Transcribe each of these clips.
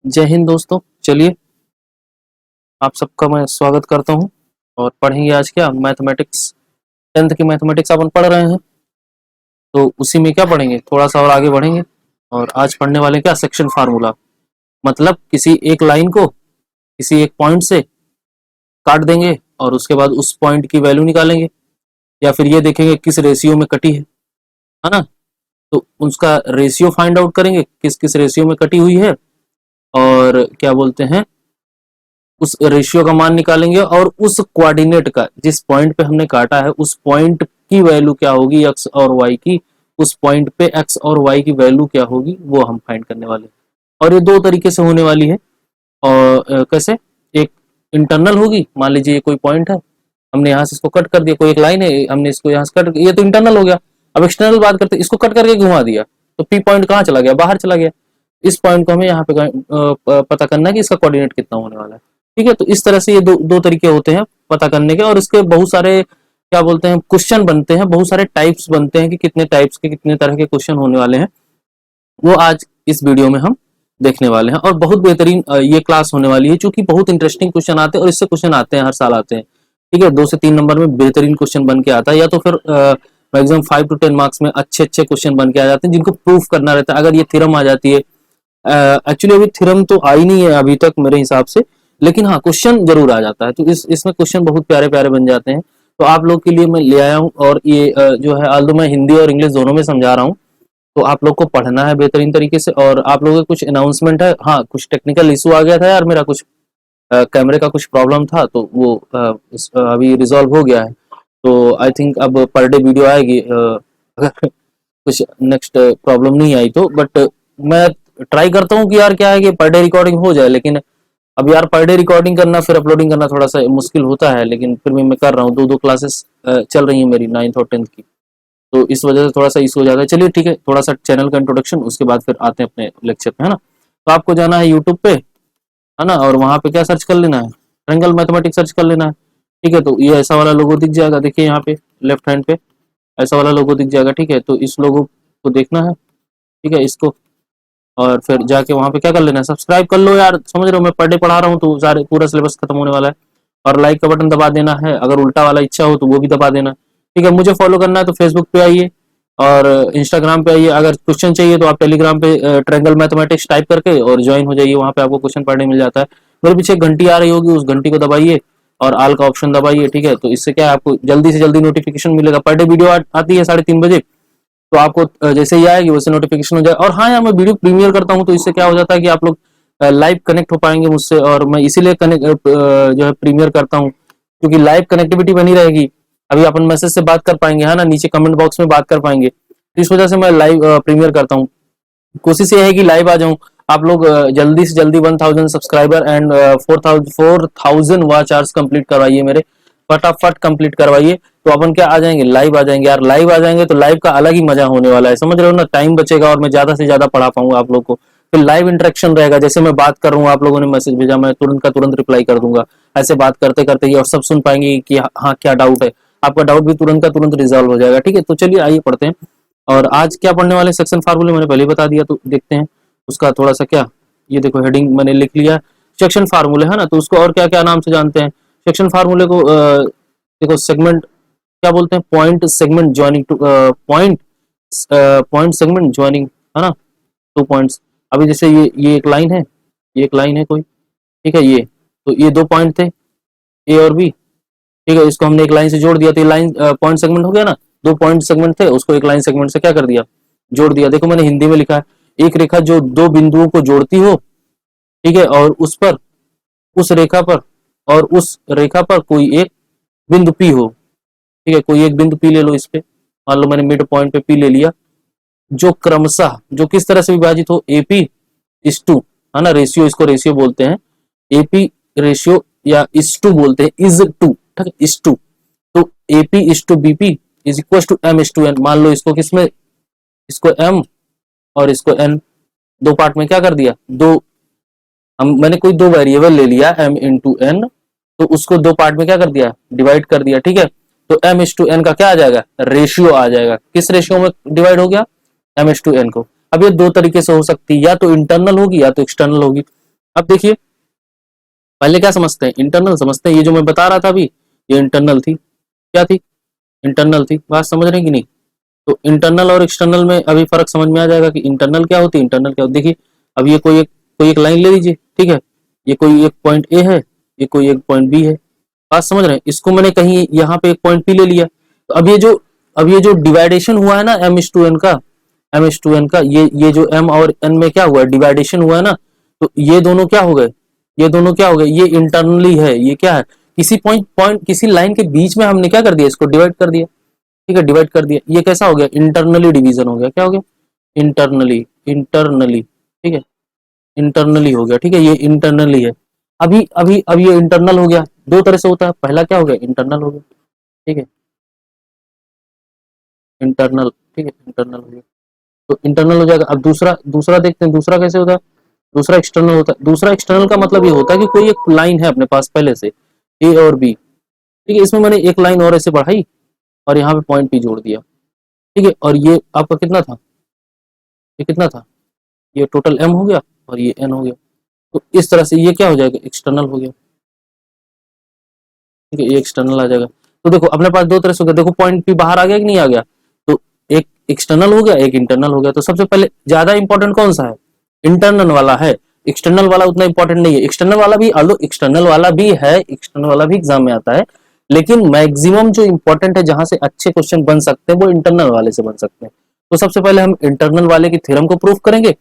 जय हिंद दोस्तों। चलिए आप सबका मैं स्वागत करता हूं और पढ़ेंगे आज क्या मैथमेटिक्स। 10th की मैथमेटिक्स अपन पढ़ रहे हैं तो उसी में क्या पढ़ेंगे, थोड़ा सा और आगे बढ़ेंगे। और आज पढ़ने वाले क्या, सेक्शन फार्मूला। मतलब किसी एक लाइन को किसी एक पॉइंट से काट देंगे और उसके बाद उस पॉइंट की वैल्यू निकालेंगे, या फिर ये देखेंगे किस रेशियो में कटी है ना। तो उसका रेशियो फाइंड आउट करेंगे, किस किस रेशियो में कटी हुई है, और क्या बोलते हैं उस रेशियो का मान निकालेंगे, और उस कोऑर्डिनेट का, जिस पॉइंट पे हमने काटा है उस पॉइंट की वैल्यू क्या होगी एक्स और वाई की, उस पॉइंट पे एक्स और वाई की वैल्यू क्या होगी वो हम फाइंड करने वाले हैं। और ये दो तरीके से होने वाली है। और कैसे, एक इंटरनल होगी, मान लीजिए ये कोई पॉइंट है, हमने यहाँ से इसको कट कर दिया, कोई एक लाइन है हमने इसको यहाँ से कट, ये तो इंटरनल हो गया। अब एक्सटर्नल बात करते हैं, इसको कट करके घुमा दिया तो पी पॉइंट कहाँ चला गया, बाहर चला गया। इस पॉइंट को हमें यहाँ पे पता करना है कि इसका कोऑर्डिनेट कितना होने वाला है। ठीक है, तो इस तरह से ये दो तरीके होते हैं पता करने के, और इसके बहुत सारे क्या बोलते हैं क्वेश्चन बनते हैं, बहुत सारे टाइप्स बनते हैं कि कितने टाइप्स के कितने तरह के क्वेश्चन होने वाले हैं, वो आज इस वीडियो में हम देखने वाले हैं। और बहुत बेहतरीन ये क्लास होने वाली है, क्योंकि बहुत इंटरेस्टिंग क्वेश्चन आते हैं और इससे क्वेश्चन आते हैं, हर साल आते हैं। ठीक है, 2 से 3 नंबर में बेहतरीन क्वेश्चन बन के आता है, या तो फिर मैक्सिमम 5 to 10 मार्क्स में अच्छे अच्छे क्वेश्चन बन के आ जाते हैं, जिनको प्रूफ करना रहता है। अगर ये थ्योरम आ जाती है, एक्चुअली अभी थ्योरम तो आई नहीं है अभी तक मेरे हिसाब से, लेकिन हाँ क्वेश्चन जरूर आ जाता है, तो इसमें क्वेश्चन बहुत प्यारे प्यारे बन जाते हैं। तो आप लोग के लिए मैं ले आया हूँ, और ये जो है आल्दो मैं हिंदी और इंग्लिश दोनों में समझा रहा हूँ, तो आप लोग को पढ़ना है बेहतरीन तरीके से। और आप लोगों के कुछ अनाउंसमेंट है, हाँ कुछ टेक्निकल इशू आ गया था यार, मेरा कुछ कैमरे का कुछ प्रॉब्लम था, तो वो अभी रिजॉल्व हो गया है। तो आई थिंक अब पर डे वीडियो आएगी, अगर कुछ नेक्स्ट प्रॉब्लम नहीं आई तो। बट मैं ट्राई करता हूँ कि यार क्या है कि पर डे रिकॉर्डिंग हो जाए, लेकिन अब यार पर डे रिकॉर्डिंग करना फिर अपलोडिंग करना थोड़ा सा मुश्किल होता है, लेकिन फिर भी मैं कर रहा हूँ। 2 क्लासेस चल रही है मेरी 9th और 10th की, तो इस वजह से थोड़ा सा इशू हो जाता है। चलिए ठीक है, थोड़ा सा चैनल का इंट्रोडक्शन, उसके बाद फिर आते हैं अपने लेक्चर पे, है ना। तो आपको जाना है यूट्यूब पे, है ना, और वहाँ पे क्या सर्च कर लेना है, ट्रायंगल मैथमेटिक्स सर्च कर लेना है। ठीक है, तो ये ऐसा वाला लोगो दिख जाएगा, देखिए यहाँ पे लेफ्ट हैंड पे ऐसा वाला लोगो दिख जाएगा। ठीक है, तो इस लोगो को देखना है, ठीक है इसको, और फिर जाके वहाँ पे क्या कर लेना है, सब्सक्राइब कर लो यार, समझ रहे हो मैं पर डे पढ़ा रहा हूँ तो सारे पूरा सिलेबस खत्म होने वाला है। और लाइक का बटन दबा देना है, अगर उल्टा वाला इच्छा हो तो वो भी दबा देना। ठीक है, मुझे फॉलो करना है तो फेसबुक पे आइए और इंस्टाग्राम पे आइए। अगर क्वेश्चन चाहिए तो आप टेलीग्राम पे ट्रायंगल मैथमेटिक्स टाइप करके और ज्वाइन हो जाइए, वहाँ पे आपको क्वेश्चन पढ़ने मिल जाता है। मेरे पीछे एक घंटी आ रही होगी, उस घंटी को दबाइए और आल का ऑप्शन दबाइए। ठीक है, तो इससे क्या है, आपको जल्दी से जल्दी नोटिफिकेशन मिलेगा। पर डे वीडियो आती है 3:30 बजे, तो आपको जैसे ही आएगी वैसे नोटिफिकेशन हो जाए। और हाँ यार, मैं वीडियो प्रीमियर करता हूँ, तो इससे क्या हो जाता है कि आप लोग लाइव कनेक्ट हो पाएंगे मुझसे, और मैं इसीलिए कनेक्ट जो है प्रीमियर करता हूँ, क्योंकि लाइव कनेक्टिविटी बनी रहेगी। अभी अपन मैसेज से बात कर पाएंगे, है ना, नीचे कमेंट बॉक्स में बात कर पाएंगे, तो इस वजह से मैं लाइव प्रीमियर करता हूँ। कोशिश ये है कि लाइव आ जाऊं। आप लोग जल्दी से जल्दी 1000 subscriber and 4000 watch hours complete करवाइए मेरे, फटाफट कंप्लीट करवाइए, तो अपन क्या आ जाएंगे, लाइव आ जाएंगे यार। लाइव आ जाएंगे तो लाइव का अलग ही मजा होने वाला है, समझ रहे हो ना, टाइम बचेगा और मैं ज्यादा से ज्यादा पढ़ा पाऊंगा आप लोग को। फिर लाइव इंटरेक्शन रहेगा, जैसे मैं बात कर रहा हूँ, आप लोगों ने मैसेज भेजा, मैं तुरंत का तुरंत रिप्लाई कर दूंगा। ऐसे बात करते करते ही और सब सुन पाएंगे कि हाँ क्या डाउट है, आपका डाउट भी तुरंत का तुरंत रिजॉल्व हो जाएगा। ठीक है, तो चलिए आइए पढ़ते हैं। और आज क्या पढ़ने वाले, सेक्शन फार्मूले मैंने पहले ही बता दिया, तो देखते हैं उसका थोड़ा सा क्या। ये देखो हेडिंग मैंने लिख लिया, सेक्शन फार्मूले, है ना, तो उसको और क्या क्या नाम से जानते हैं सेक्शन फार्मूले को। देखो सेगमेंट क्या बोलते हैं, point segment joining two point segment joining, है ना, 2 पॉइंट्स। अभी जैसे ये एक लाइन है, ये एक लाइन है कोई, ठीक है, ये तो ये 2 पॉइंट थे ए और बी। ठीक है, इसको हमने एक लाइन से जोड़ दिया, तो ये लाइन पॉइंट सेगमेंट हो गया ना। 2 पॉइंट सेगमेंट थे, उसको एक लाइन सेगमेंट से क्या कर दिया, जोड़ दिया। देखो मैंने हिंदी में लिखा है, एक रेखा जो 2 बिंदुओं को जोड़ती हो, ठीक है, और उस पर, उस रेखा पर, और उस रेखा पर कोई एक बिंदु पी हो। ठीक है, कोई एक बिंदु पी ले लो इस पे, मान लो मैंने मिड पॉइंट पे पी ले लिया, जो क्रमशः, जो किस तरह से विभाजित हो, एपी इस टू, है ना, रेशियो, इसको रेशियो बोलते हैं, एपी रेशियो या इस टू बोलते हैं, इज टू, ठीक है, इस टू। तो AP is to BP is equal to M is to N. मान लो इसको किसमें, इसको एम और इसको एन, 2 पार्ट में क्या कर दिया, मैंने कोई 2 वेरिएबल ले लिया एम इंटू एन, तो उसको 2 पार्ट में क्या कर दिया, डिवाइड कर दिया। ठीक है, तो एम इस टू एन का क्या आ जाएगा, रेशियो आ जाएगा। किस रेशियो में डिवाइड हो गया, एम इस टू एन को। अब ये 2 तरीके से हो सकती है, या तो इंटरनल होगी या तो एक्सटर्नल होगी। अब देखिए, पहले क्या समझते हैं, इंटरनल समझते हैं। ये जो मैं बता रहा था अभी, ये इंटरनल थी, क्या थी, इंटरनल थी। बात समझ रहे हैं कि नहीं? तो इंटरनल और एक्सटर्नल में अभी फर्क समझ में आ जाएगा कि इंटरनल क्या होती है, इंटरनल क्या होती है। देखिए, अब ये कोई एक लाइन ले लीजिए, ठीक है, ये कोई एक पॉइंट ए है, ये कोई एक पॉइंट बी है। बात समझ रहे हैं? इसको मैंने कहीं यहाँ पे एक पॉइंट पी ले लिया, तो अब ये जो डिवाइडेशन हुआ है ना एम इस टू एन का, एम इस टू एन का, ये जो एम और एन में क्या हुआ है, डिवाइडेशन हुआ है ना, तो ये दोनों क्या हो गए, ये दोनों क्या हो गए, ये इंटरनली है, ये क्या है, किसी पॉइंट पॉइंट किसी लाइन के बीच में हमने क्या कर दिया, इसको डिवाइड कर दिया, ठीक है, डिवाइड कर दिया। ये कैसा हो गया, इंटरनली डिवीजन हो गया, क्या हो गया, इंटरनली, इंटरनली, ठीक है, इंटरनली हो गया, ठीक है, ये इंटरनली है। अभी अभी अब ये इंटरनल हो गया, दो तरह से होता है, पहला क्या हो गया, इंटरनल हो गया, ठीक है, इंटरनल, ठीक है, इंटरनल हो गया, तो इंटरनल हो जाएगा। अब दूसरा दूसरा देखते हैं, दूसरा कैसे होता है, दूसरा एक्सटर्नल होता है। दूसरा एक्सटर्नल का मतलब ये होता है कि कोई एक लाइन है अपने पास पहले से, ए और बी, ठीक है, इसमें मैंने एक लाइन और ऐसे बढ़ाई और यहाँ पे पॉइंट पी जोड़ दिया, ठीक है, और ये आपका कितना था, ये कितना था, ये टोटल एम हो गया और ये एन हो गया। तो इस तरह से ये क्या हो जाएगा, एक्सटर्नल हो गया, ठीक है, ये एक्सटर्नल आ जाएगा। तो देखो अपने पास दो तरह से हो गया, देखो पॉइंट पी बाहर आ गया कि नहीं आ गया, तो एक एक्सटर्नल हो गया, एक इंटरनल हो गया। तो सबसे पहले ज्यादा इंपॉर्टेंट कौन सा है, इंटरनल वाला है, एक्सटर्नल वाला उतना इंपॉर्टेंट नहीं है। एक्सटर्नल वाला भी, आलो एक्सटर्नल वाला भी है, एक्सटर्नल वाला भी एग्जाम में आता है, लेकिन मैक्सिमम जो इंपॉर्टेंट है, जहां से अच्छे क्वेश्चन बन सकते हैं, वो इंटरनल वाले से बन सकते हैं। तो सबसे पहले हम इंटरनल वाले की थ्योरम को प्रूफ करेंगे,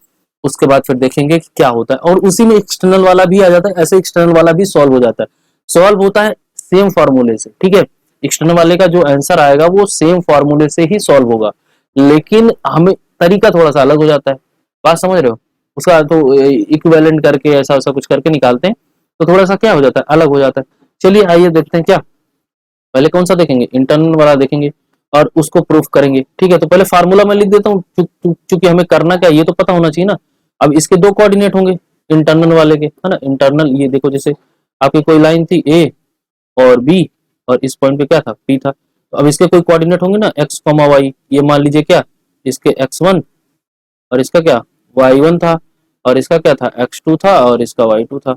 उसके बाद फिर देखेंगे कि क्या होता है, और उसी में एक्सटर्नल वाला भी आ जाता है, ऐसे एक्सटर्नल वाला भी सॉल्व हो जाता है। सॉल्व होता है सेम फॉर्मूले से, ठीक है, एक्सटर्नल वाले का जो आंसर आएगा वो सेम फॉर्मूले से ही सॉल्व होगा, लेकिन हमें तरीका थोड़ा सा अलग हो जाता है। बात समझ रहे हो? उसका तो इक्विवेलेंट करके ऐसा ऐसा कुछ करके निकालते हैं, तो थोड़ा सा क्या हो जाता है, अलग हो जाता है। चलिए आइए देखते हैं, क्या पहले कौन सा देखेंगे, इंटरनल वाला देखेंगे और उसको प्रूफ करेंगे, ठीक है। तो पहले फार्मूला मैं लिख देता हूँ, चूंकि हमें करना क्या ये तो पता होना चाहिए ना। अब इसके दो कोऑर्डिनेट होंगे इंटरनल वाले के, है ना, इंटरनल, ये देखो जैसे आपकी कोई लाइन थी ए और बी, और इस पॉइंट पे क्या था, पी था, तो अब इसके कोई कोऑर्डिनेट होंगे ना, एक्स कॉमा वाई, ये मान लीजिए क्या, इसके x1 और इसका क्या y1 था, और इसका क्या था x2 था, और इसका y2 था,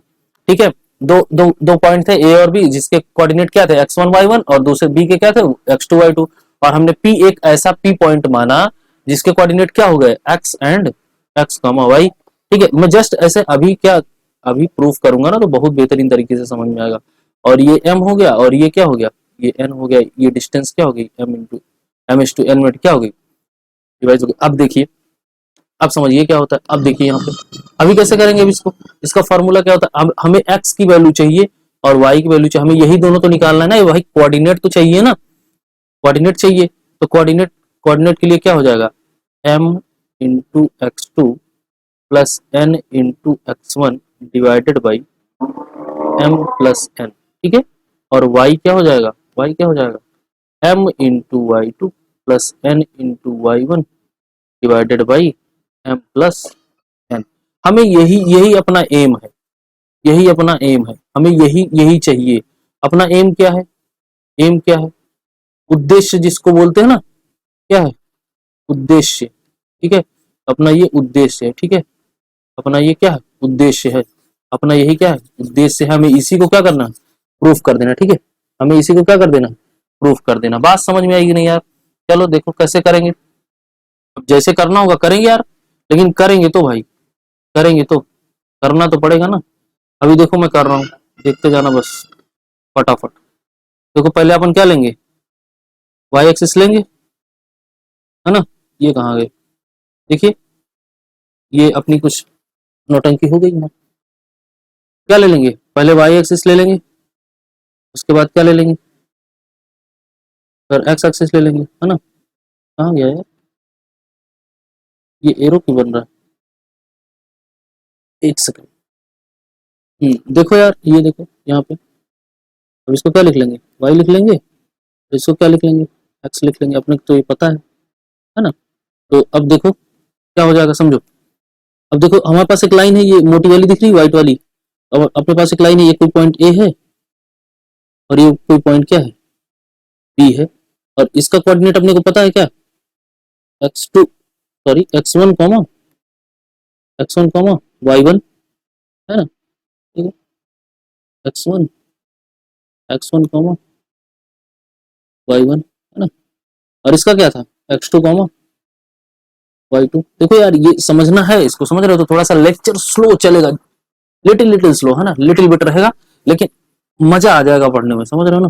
ठीक है। दो दो दो पॉइंट थे ए और बी, जिसके कोऑर्डिनेट क्या थे, x1 y1, और दूसरे बी के क्या थे, x2 y2, और हमने p एक ऐसा p पॉइंट माना जिसके कोऑर्डिनेट क्या हो गए, x and x comma y, ठीक है। मैं जस्ट ऐसे अभी क्या, अभी प्रूफ करूंगा ना, तो बहुत बेहतरीन तरीके से समझ में आएगा। और ये m हो गया और ये क्या हो गया, ये n हो गया, ये डिस्टेंस क्या हो गई, m इस टू n में क्या हो गई, डिवाइड हो गई। अब देखिए, अब समझिए क्या होता है, अब देखिए यहाँ पे अभी कैसे करेंगे, अब इसको, इसका फॉर्मूला क्या होता है, अब हमें x की वैल्यू चाहिए और y की वैल्यू चाहिए, हमें यही दोनों तो निकालना है ना, वही कोऑर्डिनेट तो चाहिए ना, कोऑर्डिनेट चाहिए, तो कोऑर्डिनेट कोऑर्डिनेट के लिए क्या हो जाएगा, m into x two plus n into x1 divided by m plus n, ठीक है। और y क्या हो जाएगा, y क्या हो जाएगा, m into y two plus n into y one divided by m plus n। हमें यही यही अपना एम है, यही अपना एम है, हमें यही यही चाहिए। अपना एम क्या है, एम क्या है, उद्देश्य जिसको बोलते हैं ना, क्या है, उद्देश्य, ठीक है, अपना ये उद्देश्य है, ठीक है, अपना ये क्या है, उद्देश्य है, अपना यही क्या है, उद्देश्य है। हमें इसी को क्या करना, प्रूफ कर देना, ठीक है, हमें इसी को क्या कर देना, प्रूफ कर देना। बात समझ में आएगी नहीं यार? चलो देखो कैसे करेंगे, अब जैसे करना होगा करेंगे यार, लेकिन करेंगे तो भाई, करेंगे तो, करना तो पड़ेगा ना। अभी देखो मैं कर रहा हूँ, देखते जाना बस फटाफट। देखो पहले अपन क्या लेंगे, वाई एक्सिस लेंगे, है ना, ये कहाँ गए, देखिए ये अपनी कुछ नौटंकी हो गई ना। क्या ले लेंगे, पहले वाई एक्सिस ले लेंगे, उसके बाद क्या ले लेंगे, फिर एक्स एक्सिस ले लेंगे, है ना। कहाँ गया यार, ये एरो क्यों बन रहा है, एक सेकंड। देखो यार, ये देखो यहाँ पे, अब इसको क्या लिख लेंगे, वाई लिख लेंगे, इसको क्या लिख लेंगे, एक्स लिख लेंगे, अपने को तो ये पता है ना। तो अब देखो क्या हो जाएगा, समझो। अब देखो हमारे पास एक लाइन है, ये मोटी वाली दिख रही है, व्हाइट वाली। अब अपने पास एक लाइन है, ये कोई पॉइंट ए है और ये कोई पॉइंट क्या है, बी है, और इसका कोऑर्डिनेट अपने को पता है क्या, x2, sorry x1 comma Y one, है ना। x1 x1 कॉमा y1 है ना, और इसका क्या था x2 कॉमा y2। देखो यार ये समझना है, इसको समझ रहे हो तो थोड़ा सा लेक्चर स्लो चलेगा, लिटिल लिटिल स्लो है ना, लिटिल बिट रहेगा लेकिन मजा आ जाएगा पढ़ने में, समझ रहे हो ना।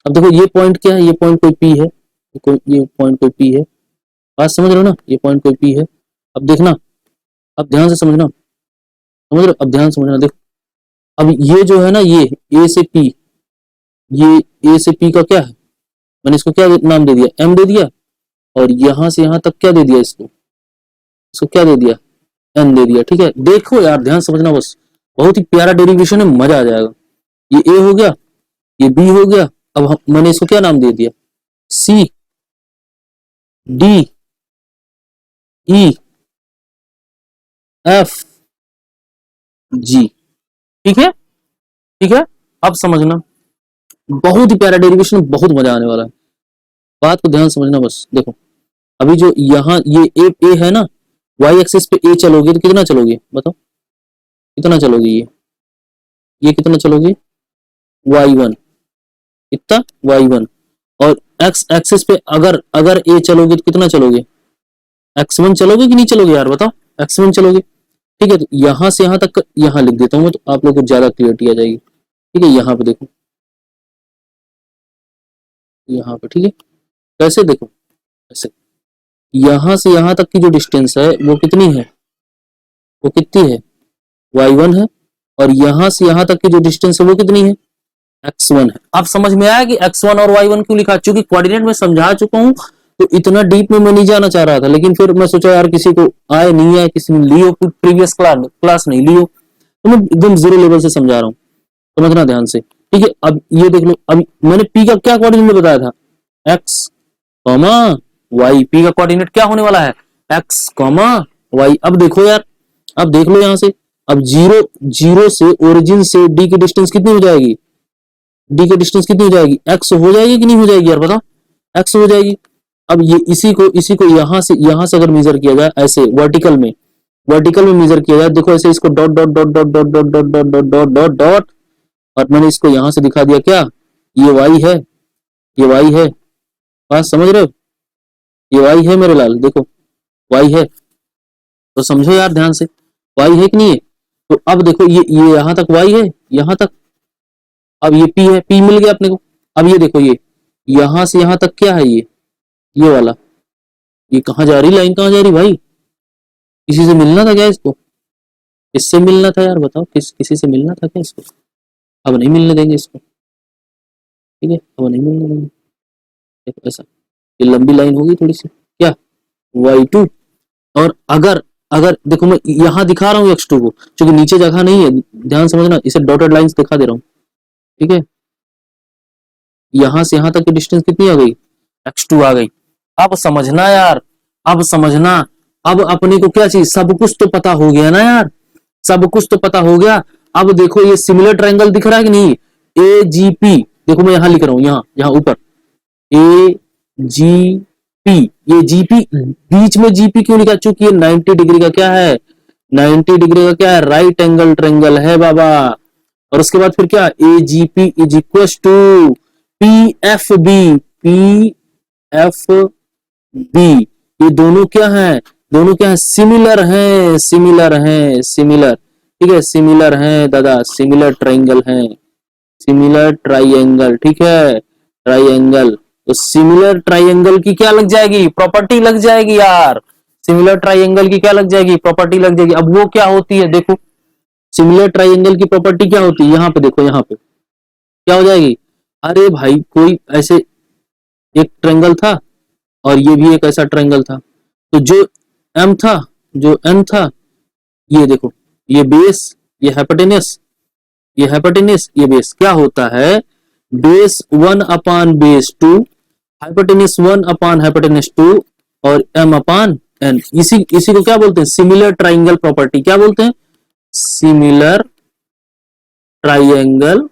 अब देखो ये पॉइंट क्या है, ये पॉइंट कोई पी है, ये पॉइंट कोई पी है, बात समझ रहे हो ना, ये पॉइंट कोई पी है। अब देखना, अब ध्यान से समझना, समझ रहे हो, अब ध्यान समझना, देखो अब ये जो है ना, ये ए से पी, ये ए से पी का क्या है, मैंने इसको क्या नाम दे दिया, एम दे दिया, और यहां से यहां तक क्या दे दिया, इसको इसको क्या दे दिया, एन दे दिया। ठीक है, देखो यार ध्यान समझना बस, बहुत ही प्यारा डेरिवेशन है, मजा आ जाएगा। ये ए हो गया, ये बी हो गया, अब मैंने इसको क्या नाम दे दिया, C D E F G. ठीक है, ठीक है, अब समझना, बहुत ही प्यारा डेरिवेशन, बहुत मजा आने वाला है, बात को ध्यान समझना बस। देखो अभी जो यहाँ ये ए है ना, वाई एक्सिस पे ए चलोगे तो कितना चलोगे बताओ, कितना चलोगे, ये कितना चलोगे y1, कितना y1, और x एक्सिस पे अगर अगर ए चलोगे तो कितना चलोगे, x1 चलोगे कि नहीं चलोगे यार बताओ, x1 चलोगे। ठीक है, तो यहां से यहां तक यहां लिख देता हूं तो आप लोगों को ज्यादा क्लियरिटी आ जाएगी। ठीक है, यहाँ पे देखो, यहाँ पे ठीक है, कैसे देखो, ऐसे यहां से यहां तक की जो डिस्टेंस है वो कितनी है, वो कितनी है y1 है, और यहां से यहां तक की जो डिस्टेंस है वो कितनी है, x1 है। अब समझ में आया कि x1 और y1 क्यों लिखा, क्योंकि कोऑर्डिनेट में समझा चुका हूं तो इतना डीप में मैं नहीं जाना चाह रहा था, लेकिन फिर मैं सोचा यार किसी को आए नहीं आए, किसी ने लियो प्रीवियस क्लास नहीं लियो, तो मैं एकदम जीरो लेवल से समझा रहा हूँ, समझना ध्यान से। ठीक है, अब ये देख लो, अब मैंने p का क्या कोऑर्डिनेट बताया था, x कॉमा y, p का कोऑर्डिनेट क्या होने वाला है, x कॉमा y। अब देखो यार, अब देख लो यहां से, अब जीरो जीरो से ओरिजिन से d की डिस्टेंस कितनी हो जाएगी, d की डिस्टेंस कितनी हो जाएगी, x हो जाएगी कि नहीं हो जाएगी यार बताओ, x हो जाएगी। अब ये इसी को यहां से अगर मेजर किया जाए ऐसे वर्टिकल में मेजर किया जाए, देखो ऐसे इसको dot dot dot dot dot dot dot dot dot dot dot, और मैंने इसको यहां से दिखा दिया क्या, ये y है, ये y है, बात समझ रहे हो, ये y है मेरे लाल, देखो y है, तो समझो यार ध्यान से, y है कि नहीं है। तो अब देखो ये यहां तक y है, यहां तक, अब ये p है, p मिल गया अपने को। अब ये देखो, ये यहां से यहां तक क्या है, ये वाला, ये कहां जा रही लाइन, कहां जा रही भाई, किसी से मिलना था क्या इसको, किससे मिलना था यार बताओ, किसी से मिलना था क्या इसको, अब नहीं मिलने देंगे इसको। ठीक है, अब नहीं मिलने देंगे, देखो ऐसा, ये लंबी लाइन होगी थोड़ी सी, क्या y2, और अगर अगर देखो मैं यहां दिखा रहा हूँ x2 को, क्योंकि नीचे जगह नहीं है, ध्यान समझना, इसे डॉटेड लाइंस दिखा दे रहा हूँ। ठीक है, यहां से यहां तक की डिस्टेंस कितनी आ गई, x2 आ गई। अब समझना यार, अब समझना, अब अपने को क्या चाहिए, सब कुछ तो पता हो गया ना यार, सब कुछ तो पता हो गया। अब देखो ये सिमिलर ट्रायंगल दिख रहा है कि नहीं, ए जी पी, देखो मैं यहां लिख रहा हूं, यहाँ यहाँ ऊपर ए जी पी, ये जीपी बीच में जीपी क्यों लिखा, चूंकि ये 90 डिग्री का क्या है, 90 डिग्री का क्या है, राइट एंगल ट्रायंगल है बाबा। और उसके बाद फिर क्या, A G P is equal to P F B, P F B, ये दोनों क्या है, दोनों क्या है, सिमिलर हैं, सिमिलर हैं, सिमिलर। ठीक है, सिमिलर हैं दादा, सिमिलर ट्रायंगल हैं, सिमिलर ट्रायंगल। ठीक है, ट्रायंगल, तो सिमिलर ट्रायंगल की क्या लग जाएगी, प्रॉपर्टी लग जाएगी यार, सिमिलर ट्रायंगल की क्या लग जाएगी, प्रॉपर्टी लग जाएगी। अब वो क्या होती है, देखो सिमिलर ट्रायंगल की प्रॉपर्टी क्या होती है, यहाँ पे देखो, यहाँ पे क्या हो जाएगी, अरे भाई कोई ऐसे एक ट्रायंगल था और ये भी एक ऐसा ट्रायंगल था, तो जो एम था, जो एन था, ये देखो, ये बेस, ये हाइपोटेनस, ये बेस क्या होता है, बेस 1 अपान बेस 2, हाइपोटेनस 1 अपान हाइपोटेनस 2, और m अपान n, इसी को क्या बोलते हैं, सिमिलर ट्राइंगल प्रॉपर्टी, क्या बोलते हैं, सिमिलर ट्राइंगल,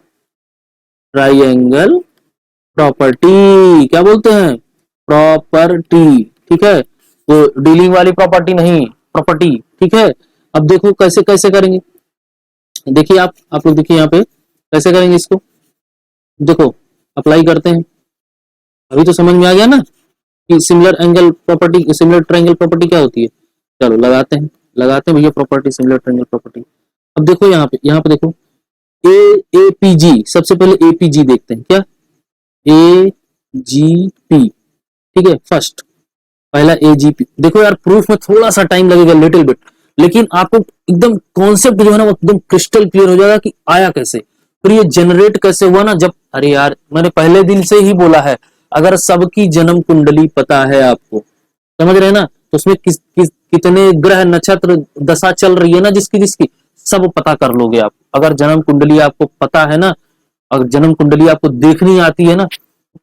ट्राइंगल प्रॉपर्टी, क्या बोलते हैं, प्रॉपर्टी। ठीक है, तो डीलिंग वाली प्रॉपर्टी नहीं, प्रॉपर्टी। ठीक है, अब देखो कैसे कैसे करेंगे, देखिए आप लोग देखिए यहाँ पे कैसे करेंगे इसको, देखो अप्लाई करते हैं। अभी तो समझ में आ गया ना कि similar angle property, similar triangle property क्या होती है। चलो लगाते हैं भैया प्रॉपर्टी, सिमिलर ट्रायंगल प्रॉपर्टी। अब देखो यहाँ पे देखो ए पी जी, सबसे पहले ए पी जी देखते हैं क्या, ए जी पी, ठीक है। फर्स्ट पहला ए जी पी, देखो यार प्रूफ में थोड़ा सा टाइम लगेगा लिटिल बिट, लेकिन आपको एकदम कॉन्सेप्ट जो है ना वो एकदम क्रिस्टल क्लियर हो जाएगा कि आया कैसे, फिर ये जनरेट कैसे हुआ ना। जब अरे यार मैंने पहले दिन से ही बोला है, अगर सबकी जन्म कुंडली पता है आपको, समझ रहे हैं ना, तो उसमें कितने ग्रह नक्षत्र दशा चल रही है ना जिसकी जिसकी, सब पता कर लोगे आप। अगर जन्म कुंडली आपको पता है ना, अगर जन्म कुंडली आपको देखनी आती है ना,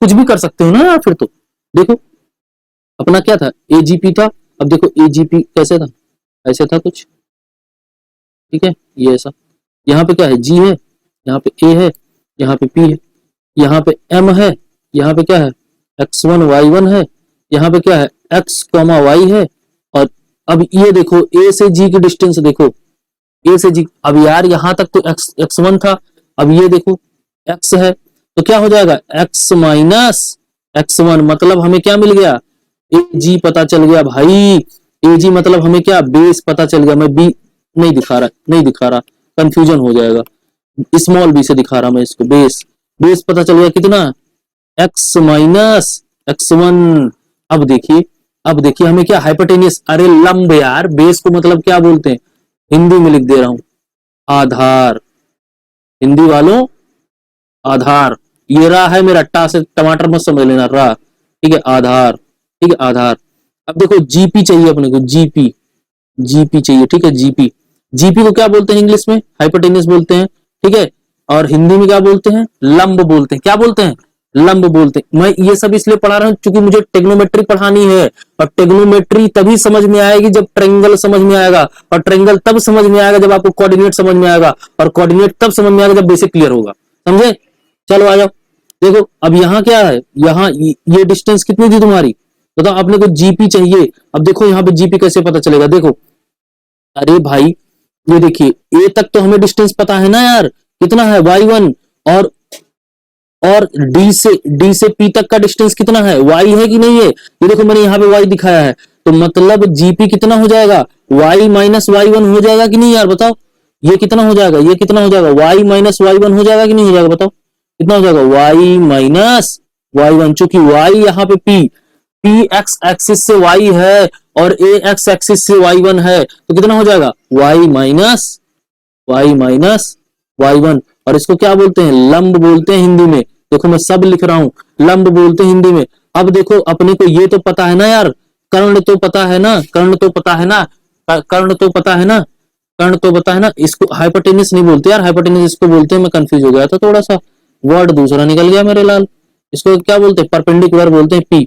कुछ भी कर सकते हो ना यार। फिर तो देखो अपना क्या था, एजीपी था। अब देखो एजीपी कैसे था, ऐसे था कुछ, ठीक है, ये ऐसा। यहाँ पे क्या है, जी है, यहाँ पे ए है, यहाँ पे पी है, यहाँ पे एम है, यहाँ पे क्या है x1 y1 है, यहाँ पे क्या है x, y है। और अब ये देखो ए से जी की डिस्टेंस देखो, ए से जी, अब यार यहाँ तक तो x1 था, अब ये देखो x है, तो क्या हो जाएगा x माइनस x1, मतलब हमें क्या मिल गया, ए जी पता चल गया भाई। ए जी मतलब हमें क्या, बेस पता चल गया। मैं बी नहीं दिखा रहा, कंफ्यूजन हो जाएगा, स्मॉल बी से दिखा रहा मैं इसको, बेस पता चल गया कितना, x माइनस x1। अब देखिए हमें क्या, हाइपोटेनियस, अरे लंब यार, बेस को मतलब क्या बोलते हैं, हिंदी में लिख दे रहा हूं, आधार, हिंदी वालों आधार। ये रहा है मेरा, टा से टमाटर मत समझ लेना, रहा, ठीक है, आधार, ठीक है, आधार। अब देखो जीपी चाहिए अपने को, जीपी चाहिए, ठीक है, जीपी को क्या बोलते हैं इंग्लिश में, हाइपोटेनियस बोलते हैं, ठीक है, और हिंदी में क्या बोलते हैं, लंब बोलते हैं। क्या बोलते हैं, लंब बोलते हैं। मैं ये सब इसलिए पढ़ा रहा हूं क्योंकि मुझे टेक्नोमेट्री पढ़ानी है, और टेक्नोमेट्री तभी समझ में आएगी जब ट्रायंगल समझ में आएगा, और ट्रायंगल तब समझ में आएगा जब आपको कोऑर्डिनेट समझ में आएगा, और कोऑर्डिनेट तब समझ में आएगा जब बेसिक क्लियर होगा, समझे। चलो आ जाओ, देखो अब यहाँ क्या है, यहाँ ये डिस्टेंस कितनी थी तुम्हारी, बताओ, अपने को जीपी चाहिए। अब देखो यहाँ पे जीपी कैसे पता चलेगा, देखो अरे भाई ये देखिए, ए तक तो हमें डिस्टेंस पता है ना यार, कितना है y1, और डी से पी तक का डिस्टेंस कितना है, y है कि नहीं है, ये देखो मैंने यहाँ पे y दिखाया है, तो मतलब जीपी कितना हो जाएगा, y माइनस y1 हो जाएगा कि नहीं यार, बताओ ये कितना हो जाएगा, ये कितना हो जाएगा, y माइनस y1 हो जाएगा कि नहीं हो जाएगा, बताओ कितना हो जाएगा, y माइनस y1, चूंकि y यहाँ पे p एक्स एक्सिस से y है और a एक्स एक्सिस से y1 है, तो कितना हो जाएगा y माइनस y1, और इसको क्या बोलते हैं, लंब बोलते हैं हिंदी में। देखो मैं सब लिख रहा हूं, लंब बोलते हैं हिंदी में। अब देखो अपने को ये तो पता है ना यार, कर्ण तो पता है ना, कर्ण तो पता है ना, इसको हाइपोटेनस नहीं बोलते यार, हाइपोटेनस इसको बोलते हैं, मैं कंफ्यूज हो गया था थोड़ा सा, वर्ड दूसरा निकल गया मेरे लाल। इसको क्या बोलते हैं, परपेंडिकुलर बोलते हैं, पी,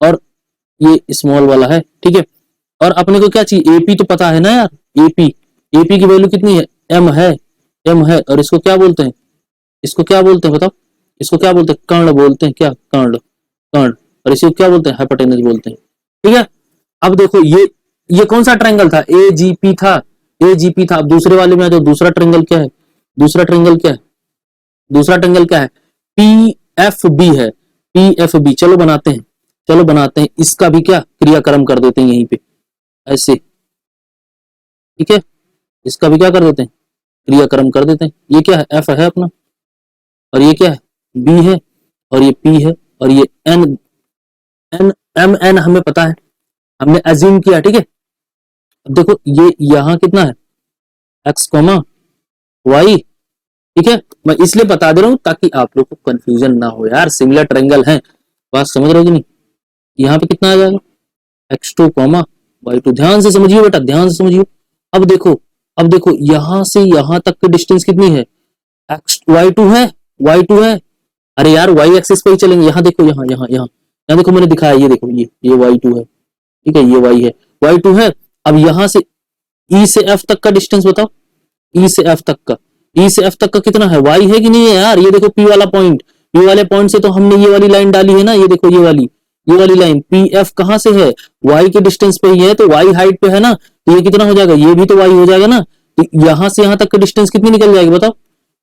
और ये स्मॉल वाला है, ठीक है। और अपने को क्या चाहिए, एपी तो पता है ना यार, एपी की वैल्यू कितनी है, एम है, और इसको क्या बोलते हैं, बताओ, इसको क्या बोलते हैं, कर्ण बोलते हैं, क्या कर्ण, और इसको क्या बोलते हैं, हाइपोटेनस बोलते हैं, ठीक है। अब देखो ये कौन सा ट्रायंगल था, एजीपी था। अब दूसरे वाले में आ जाओ, दूसरा ट्रायंगल क्या है, पीएफबी है, पीएफबी। चलो बनाते हैं इसका भी क्या क्रियाक्रम कर देते हैं यहीं पे ऐसे, ठीक है, इसका भी क्या कर देते हैं, क्रियाक्रम कर देते हैं। ये क्या है, एफ है अपना, और ये क्या है, बी है, और ये पी है, और ये एन एन हमें पता है, हमने अज्यूम किया, ठीक है। अब देखो ये यहाँ कितना है, एक्स कॉमा वाई, ठीक है। मैं इसलिए बता दे रहा हूं ताकि आप लोग को कंफ्यूजन ना हो यार, सिमिलर ट्रायंगल है, बात समझ रहे हो कि नहीं। यहाँ पे कितना आ जाएगा, x2 कॉमा y2, ध्यान से समझिए बेटा, ध्यान से समझिए। अब देखो यहां से यहां तक की डिस्टेंस कितनी है, y2 है, अरे यार y एक्सिस पे ही चलेंगे, यहाँ देखो, यहाँ देखो मैंने दिखाया, ये देखो ये y2 है, ठीक है, ये y है। अब यहां से E से F तक का डिस्टेंस बताओ, E से F तक का कितना है, y है कि नहीं है यार। ये देखो P वाला पॉइंट, P वाले पॉइंट से तो हमने ये वाली लाइन डाली है ना, ये देखो ये वाली लाइन, PF कहां से है, y के डिस्टेंस पे ही है, तो y हाइट पे है ना, तो ये कितना हो जाएगा, ये भी तो y हो जाएगा ना। तो यहां से यहां तक का डिस्टेंस कितनी निकल जाएगी बताओ,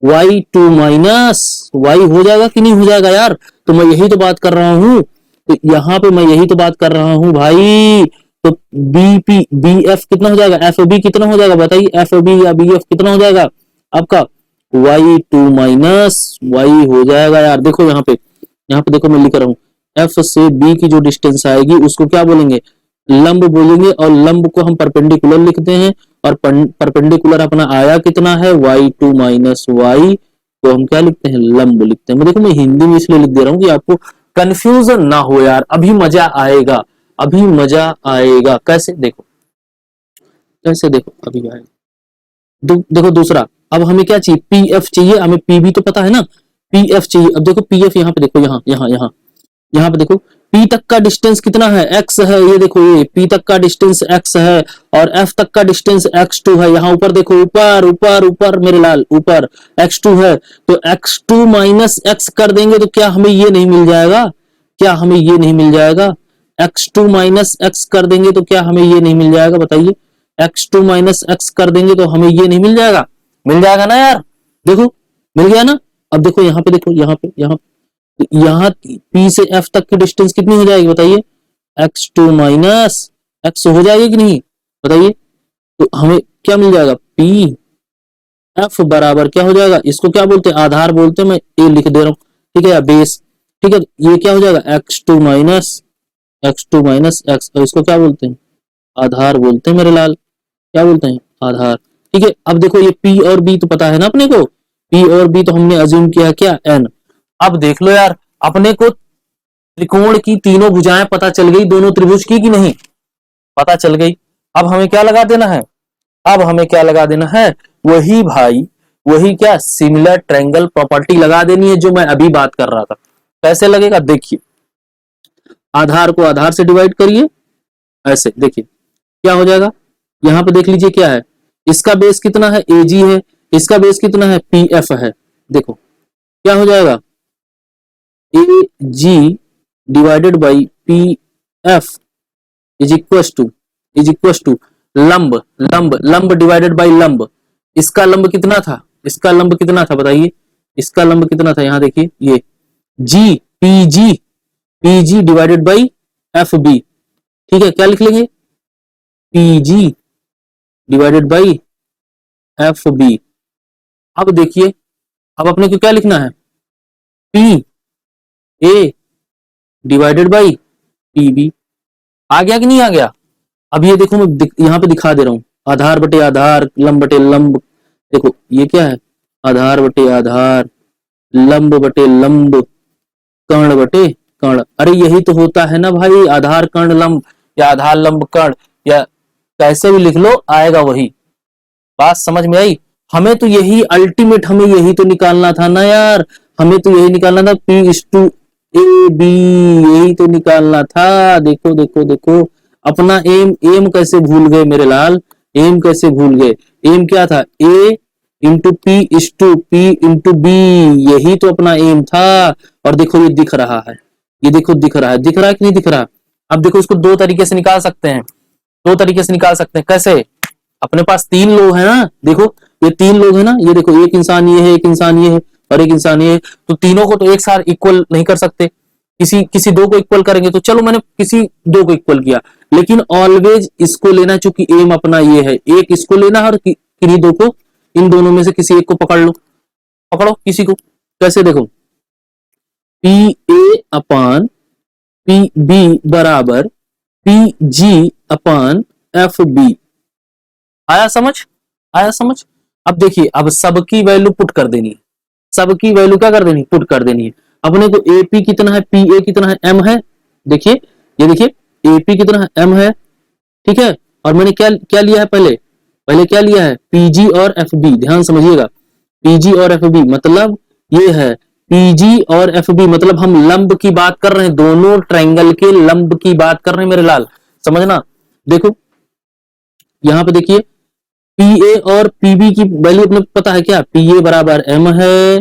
y2 माइनस y हो जाएगा कि नहीं हो जाएगा यार? तो मैं यही तो बात कर रहा हूं, तो यहाँ पे मैं यही तो बात कर रहा हूं भाई। तो बीपी बीएफ कितना हो जाएगा, एफ बी कितना हो जाएगा बताइए, एफ बी या बी एफ कितना हो जाएगा आपका, y2 माइनस y हो जाएगा यार। देखो यहाँ पे देखो मैं लिख रहा हूँ, एफ से बी की जो डिस्टेंस आएगी उसको क्या बोलेंगे, लंब बोलेंगे, और लंब को हम परपेंडिकुलर लिखते हैं, और परपेंडिकुलर अपना आया कितना है y2 माइनस y, तो हम क्या लिखते हैं, लंब लिखते हैं। मैं देखो मैं हिंदी में इसलिए लिख दे रहा हूँ कि आपको कंफ्यूजन ना हो यार, अभी मजा आएगा, अभी मजा आएगा। कैसे देखो, कैसे देखो अभी आएगा। देखो दूसरा, अब हमें क्या चाहिए, पी एफ चाहिए हमें, पी भी तो पता है ना, पी एफ चाहिए। अब देखो पी एफ यहाँ पे देखो, यहाँ यहाँ यहाँ यहाँ पे देखो, P तक का डिस्टेंस कितना है, x है, ये देखो ये P तक का डिस्टेंस x है, और F तक का डिस्टेंस x2 है। यहाँ ऊपर देखो, ऊपर ऊपर ऊपर मेरे लाल, ऊपर x2 है, तो x2 माइनस x कर देंगे तो क्या हमें ये नहीं मिल जाएगा, क्या हमें ये नहीं मिल जाएगा, x2 माइनस x कर देंगे तो क्या हमें ये नहीं मिल जाएगा बताइए, x2 माइनस x कर देंगे तो हमें ये नहीं मिल जाएगा, मिल जाएगा ना यार, देखो मिल गया ना। अब देखो यहाँ पे देखो, यहाँ पे यहाँ P से F तक की डिस्टेंस कितनी हो जाएगी बताइए, x2 माइनस x हो जाएगी कि नहीं बताइए, तो हमें क्या मिल जाएगा, P F बराबर क्या हो जाएगा, इसको क्या बोलते हैं, आधार बोलते हैं, मैं ए लिख दे रहा हूँ, ठीक है, या बेस, ठीक है। ये क्या हो जाएगा, x2 माइनस x, और इसको क्या बोलते हैं, आधार बोलते हैं मेरे लाल, क्या बोलते हैं, आधार, ठीक है। अब देखो ये P और B तो पता है ना अपने को, P और B तो हमने अज्यूम किया क्या, N। अब देख लो यार, अपने को त्रिकोण की तीनों भुजाएं पता चल गई, दोनों त्रिभुज की कि नहीं, पता चल गई। अब हमें क्या लगा देना है, अब हमें क्या लगा देना है, वही भाई, वही क्या, सिमिलर ट्रायंगल प्रॉपर्टी लगा देनी है जो मैं अभी बात कर रहा था। कैसे लगेगा देखिए, आधार को आधार से डिवाइड करिए, ऐसे देखिए क्या हो जाएगा, यहां पे देख लीजिए क्या है, इसका बेस कितना है, एजी है, इसका बेस कितना है, पीएफ है। देखो क्या हो जाएगा, A G divided by P F is equal to लंब, लंब डिवाइडेड बाई लंब। इसका लंब कितना था, इसका लंब कितना था बताइए, इसका लंब कितना था, यहां देखिए ये जी, P G divided by F B, ठीक है, क्या लिख लेंगे, P G divided by F B. अब देखिए, अब अपने को क्या लिखना है, P A divided by P B. आ गया कि नहीं आ गया, अब ये देखो मैं यहाँ पे दिखा दे रहा हूँ, आधार बटे आधार, लंब बटे लंब, देखो ये क्या है, आधार बटे आधार, लंब बटे लंब, कर्ण बटे कर्ण। अरे यही तो होता है ना भाई, आधार कर्ण लंब, या आधार लंब कर्ण, या कैसे भी लिख लो आएगा वही। बात समझ में आई, हमें तो यही अल्टीमेट, हमें यही तो निकालना था ना यार, हमें तो यही निकालना था, P is to A B, यही तो निकालना था। देखो देखो देखो, अपना एम, एम कैसे भूल गए मेरे लाल, एम कैसे भूल गए, एम क्या था, A into P is to P into B, यही तो अपना एम था। और देखो ये दिख रहा है, ये देखो दिख रहा है, दिख रहा है कि नहीं दिख रहा। अब देखो इसको दो तरीके से निकाल सकते हैं, दो तरीके से निकाल सकते हैं। कैसे, अपने पास तीन लोग हैं ना, देखो ये तीन लोग हैं ना, ये देखो एक इंसान ये है, एक इंसान ये है, और एक इंसान ये है, तो तीनों को तो एक साथ इक्वल नहीं कर सकते, किसी किसी दो को इक्वल करेंगे, तो चलो मैंने किसी दो को इक्वल किया, लेकिन ऑलवेज इसको लेना, चूंकि एम अपना ये है, एक इसको लेना और किन्हीं दो को, इन दोनों में से किसी एक को पकड़ लो, पकड़ो किसी को। कैसे देखो, P A upon P B बराबर P G upon F B. आया समझ, आया समझ। अब देखिए, अब सबकी वैल्यू पुट कर देनी है, सबकी वैल्यू क्या कर देनी, पुट कर देनी है। अपने को एपी कितना है, पी ए कितना है, एम है, देखिए ये देखिए एपी कितना है, एम है, ठीक है। और मैंने क्या क्या लिया है, पहले पहले क्या लिया है, पीजी और एफ बी, ध्यान समझिएगा, पीजी और एफ बी मतलब ये है, पीजी और एफ बी मतलब हम लंब की बात कर रहे हैं, दोनों ट्रायंगल के लंब की बात कर रहे हैं मेरे लाल, समझना। देखो यहां पे देखिए, पी ए और पीबी की वैल्यू अपने पता है क्या, पी ए बराबर एम है,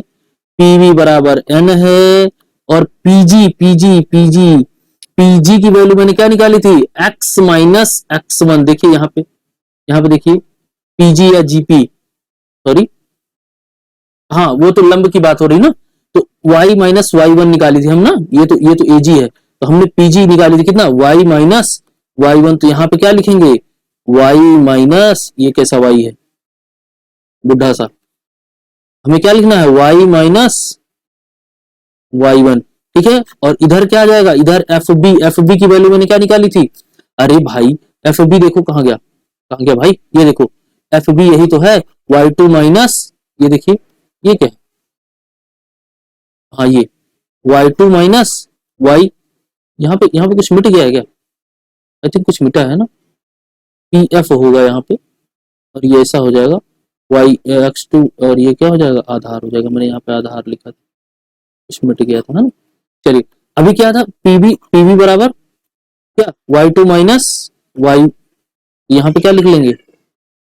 पीवी बराबर एन है, और पीजी पीजी पीजी पीजी की वैल्यू मैंने क्या निकाली थी, एक्स माइनस एक्स वन। देखिए यहाँ पे देखिए पीजी या जीपी, सॉरी हाँ वो तो लंब की बात हो रही ना, तो y माइनस वाई वन निकाली थी हम ना, ये तो एजी है, तो हमने पीजी निकाली थी कितना, y माइनस वाई वन, तो यहाँ पे क्या लिखेंगे, y माइनस, ये कैसा y है बुढ़ा सा, हमें क्या लिखना है y माइनस वाई वन, ठीक है। और इधर क्या आ जाएगा, इधर एफ बी की वैल्यू मैंने क्या निकाली थी, अरे भाई एफ बी देखो कहाँ गया, कहाँ गया भाई, ये देखो एफ बी यही तो है, वाई टू माइनस, ये देखिए ये क्या है, हाँ ये वाई टू माइनस वाई, यहाँ पे कुछ मिट गया है क्या, आई थिंक कुछ मिटा है ना, पी एफ होगा यहाँ पे, और ये ऐसा हो जाएगा वाई एक्स टू, और ये क्या हो जाएगा, आधार हो जाएगा, मैंने यहाँ पे आधार लिखा था, कुछ मिट गया था ना। चलिए अभी क्या था, पीवी बराबर क्या, वाई टू माइनस वाई, यहाँ पे क्या लिख लेंगे,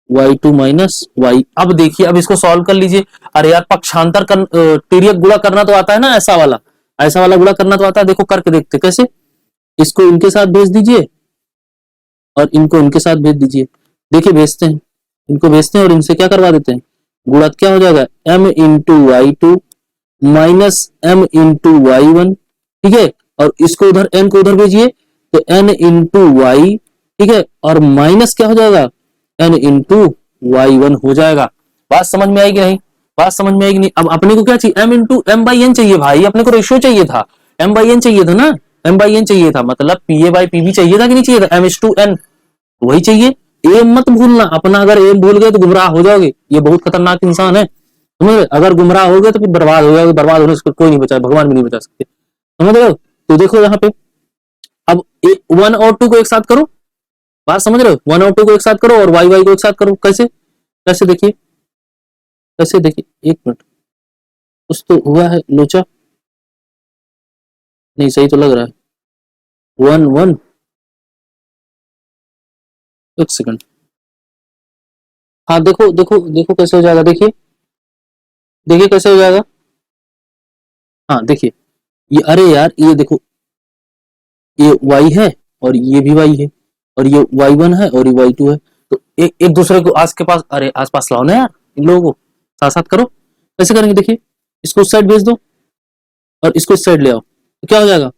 वाई टू माइनस वाई। अब देखिए अब इसको सॉल्व कर लीजिए, अरे यार पक्षांतर तिर्यक गुणा करना तो आता है ना, ऐसा वाला गुणा करना तो आता है, देखो करके देखते कैसे, इसको इनके साथ भेज दीजिए और इनको इनके साथ भेज दीजिए, देखिए भेजते हैं, इनको भेजते हैं और इनसे क्या करवा देते हैं, गुणा क्या हो जाएगा, m into y two minus m into y one, ठीक है, और इसको उधर n को उधर भेजिए तो n इंटू वाई, ठीक है, और माइनस क्या हो जाएगा n इंटू वाई वन हो जाएगा। बात समझ में आएगी नहीं, बात समझ में आएगी नहीं। अब अपने को क्या चाहिए, m into M by N चाहिए भाई, अपने को रेशियो चाहिए था, m बाई एन चाहिए था ना, m बाई एन चाहिए था, मतलब P A by P B चाहिए था कि नहीं चाहिए था, m इज टू एन, वही चाहिए। एम मत भूलना अपना, अगर एम भूल गए तो गुमराह हो जाओगे, ये बहुत खतरनाक इंसान है, समझ रहे, अगर गुमराह हो गए तो फिर बर्बाद हो जाओगे, बर्बाद होने से कोई नहीं बचा, भगवान भी नहीं बचा सकते, समझ रहे हो। तो देखो यहाँ पे अब वन और टू को एक साथ करो, बात समझ रहे हो, वन और टू को एक साथ करो और वाई वाई को एक साथ करो, कैसे कैसे देखिए, कैसे देखिए, एक मिनट, कुछ तो हुआ है लोचा, नहीं सही तो लग रहा है, वन वन, एक सेकंड, हाँ देखो देखो देखो कैसे हो जाएगा, देखिए देखिए कैसे हो जाएगा, हाँ देखिए, ये अरे यार ये देखो, ये y है और ये भी y है, और ये y1 है और ये y2 है, तो एक दूसरे को आज के पास, अरे आस पास लाओ ना यार, इन लोगों को साथ साथ करो, कैसे करेंगे देखिए, इसको उस साइड भेज दो और इसको इस साइड ले आओ, तो क्या हो जाएगा,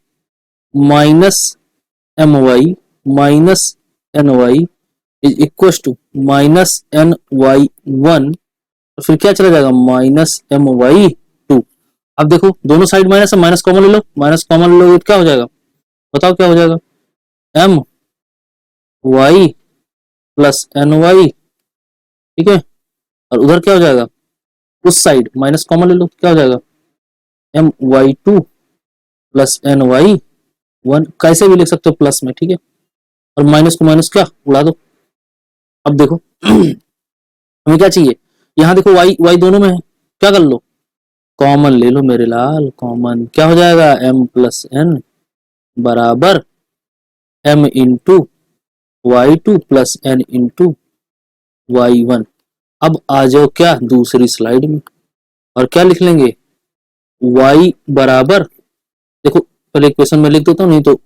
minus M y minus N y is equal to minus N y one, और फिर क्या चला जाएगा, माइनस एम वाई टू। अब देखो दोनों साइड माइनस है, माइनस कॉमन ले लो, माइनस कॉमन ले लो, क्या हो जाएगा, बताओ क्या हो जाएगा, M y plus N y, ठीक है, और उधर क्या हो जाएगा, उस साइड माइनस कॉमन ले लो, क्या हो जाएगा, M y two plus N y one, कैसे भी लिख सकते हो प्लस में, ठीक है, और माइनस को माइनस क्या उड़ा दो। अब देखो हमें क्या चाहिए, यहाँ देखो वाई वाई दोनों में है, क्या कर लो, कॉमन ले लो मेरे लाल, कॉमन क्या हो जाएगा, एम प्लस एन बराबर M into y two plus N into y one. अब आ जाओ क्या दूसरी स्लाइड में, और क्या लिख लेंगे, y बराबर, देखो पहले इक्वेशन में लिख देता हूँ, नहीं तो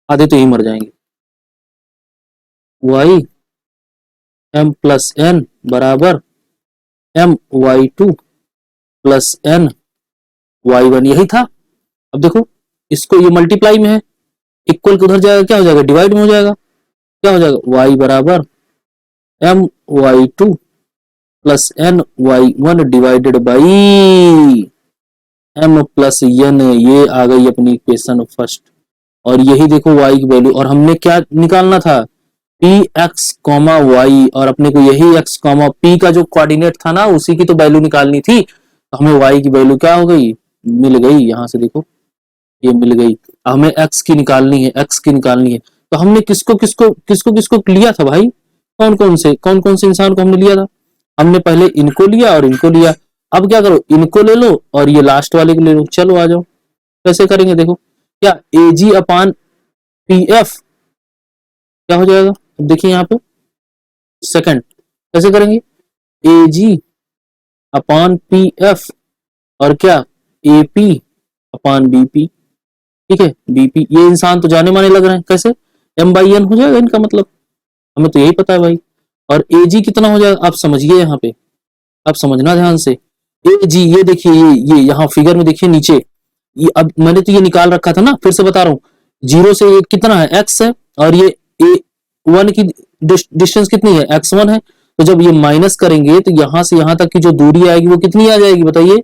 आधे तो ही मर जाएंगे, y m प्लस एन बराबर m y two plus N y one, यही था। अब देखो इसको ये मल्टीप्लाई में है, इक्वल उधर जाएगा, क्या हो जाएगा, डिवाइड में हो जाएगा, क्या हो जाएगा, y बराबर m y two plus N y one divided by m plus N, ये आ गई अपनी इक्वेशन फर्स्ट, और यही देखो y की वैल्यू, और हमने क्या निकालना था, पी एक्स कॉमा वाई, और अपने को यही x कॉमा पी का जो कोऑर्डिनेट था ना उसी की तो वैल्यू निकालनी थी, तो हमें y की वैल्यू क्या हो गई, मिल गई, यहाँ से देखो ये मिल गई, हमें x की निकालनी है, x की निकालनी है, तो हमने किसको किसको किसको किसको लिया था भाई, कौन कौन से इंसान को हमने लिया था, हमने पहले इनको लिया और इनको लिया, अब क्या करो, इनको ले लो और ये लास्ट वाले को ले लो, चलो आ जाओ, कैसे करेंगे देखो, क्या A ji upon P F क्या हो जाएगा, अब देखिए यहाँ पे सेकंड कैसे करेंगे, ए जी अपान पी एफ और क्या A P upon B P, ठीक है, बीपी, ये इंसान तो जाने माने लग रहे हैं, कैसे एम बाई एन हो जाएगा इनका मतलब, हमें तो यही पता है भाई, और ए जी कितना हो जाएगा, आप समझिए यहाँ पे, आप समझना ध्यान से, ए जी, ये देखिए, ये यहाँ फिगर में देखिए नीचे, ये अब मैंने तो ये निकाल रखा था ना, फिर से बता रहा हूँ, जीरो से ये कितना है, एक्स है, और ये ए वन की डिस्टेंस कितनी है, एक्स वन है। तो जब ये माइनस करेंगे तो यहां से यहां तक की जो दूरी आएगी वो कितनी आ जाएगी बताइए,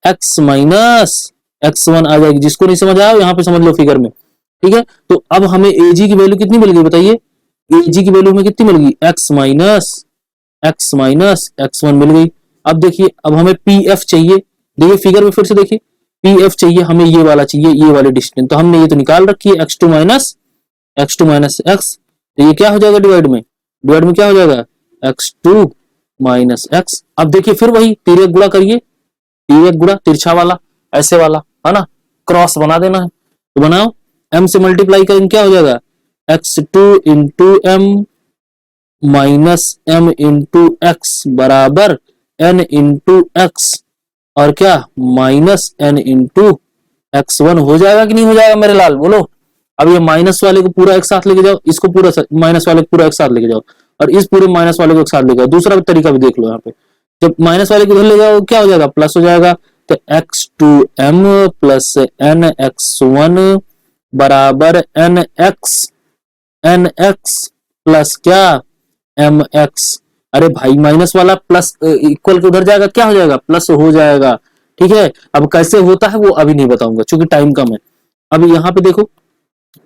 एक्स माइनस एक्स वन आ जाएगी। जिसको नहीं समझ आया यहाँ पे समझ लो फिगर में, ठीक है। तो अब हमें ए जी की वैल्यू कितनी मिल गई बताइए, ए जी की वैल्यू हमें कितनी मिल गई, एक्स माइनस एक्स वन मिल गई। अब देखिए, अब हमें पी एफ चाहिए, देखिए फिगर में फिर से देखिए, पी एफ चाहिए हमें, ये वाला चाहिए, ये वाली डिस्टेंस, तो हमने ये तो निकाल रखी है, एक्स टू माइनस एक्स, तो ये क्या हो जाएगा डिवाइड में क्या हो जाएगा, एक्स टू माइनस एक्स। अब देखिए फिर वही तिर्यक गुणा करिए, तिर्यक गुणा तिरछा वाला, ऐसे वाला है ना, क्रॉस बना देना है, तो बनाओ, एम से मल्टीप्लाई करेंगे क्या हो जाएगा, x two into M minus M into x बराबर एन इंटू एक्स, और क्या minus N into x one हो जाएगा कि नहीं हो जाएगा मेरे लाल, बोलो। अब ये माइनस वाले को पूरा एक साथ लेके जाओ, इसको पूरा माइनस वाले को पूरा एक साथ लेके जाओ, और इस पूरे माइनस वाले को एक साथ लेके जाओ। दूसरा तरीका भी देख लो यहाँ पे, जब माइनस वाले को इधर ले जाओ क्या हो जाएगा, प्लस हो जाएगा, तो x two M plus N x one बराबर एन एक्स प्लस क्या एम एक्स। अरे भाई माइनस वाला प्लस इक्वल के उधर जाएगा, क्या हो जाएगा, प्लस हो जाएगा, ठीक है। अब कैसे होता है वो अभी नहीं बताऊंगा क्योंकि टाइम कम है। अब यहाँ पे देखो,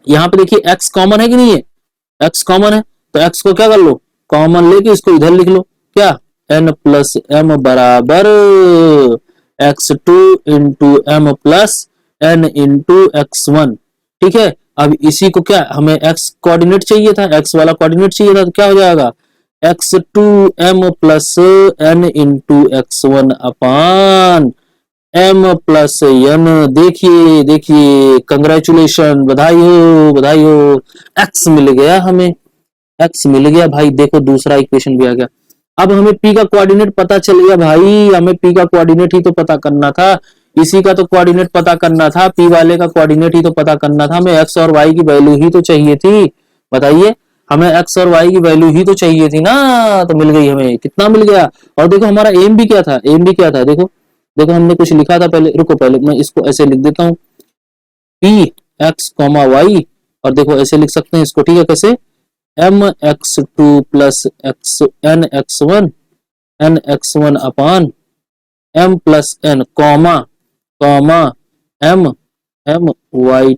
यहाँ पे देखिए एक्स कॉमन है कि नहीं है, एक्स कॉमन है, तो एक्स को क्या कर लो, कॉमन लेके इसको इधर लिख लो, क्या एन प्लस एम बराबर x two into M plus N into x one, ठीक है। अब इसी को क्या, हमें एक्स कोऑर्डिनेट चाहिए था, एक्स वाला कोऑर्डिनेट चाहिए था, तो क्या हो जाएगा, x two M plus N into x one upon M plus N. देखिए देखिए, कंग्रेचुलेशन, बधाई हो, एक्स मिल गया हमें, एक्स मिल गया भाई। देखो दूसरा इक्वेशन भी आ गया। अब हमें पी का कोऑर्डिनेट पता चल गया भाई, हमें पी का कोऑर्डिनेट ही तो पता करना था, इसी का तो कोऑर्डिनेट पता करना था, पी वाले का कोऑर्डिनेट ही तो पता करना था। हमें एक्स और वाई की वैल्यू ही तो चाहिए थी, बताइए, हमें एक्स और वाई की वैल्यू ही तो चाहिए थी ना, तो मिल गई हमें, कितना मिल गया। और देखो हमारा एम भी क्या था, देखो देखो हमने कुछ लिखा था पहले, रुको पहले मैं इसको ऐसे लिख देता हूँ, पी एक्स कॉमा वाई, और देखो ऐसे लिख सकते हैं इसको, ठीक है, कैसे, M x two plus x N x one upon M plus N comma comma M M y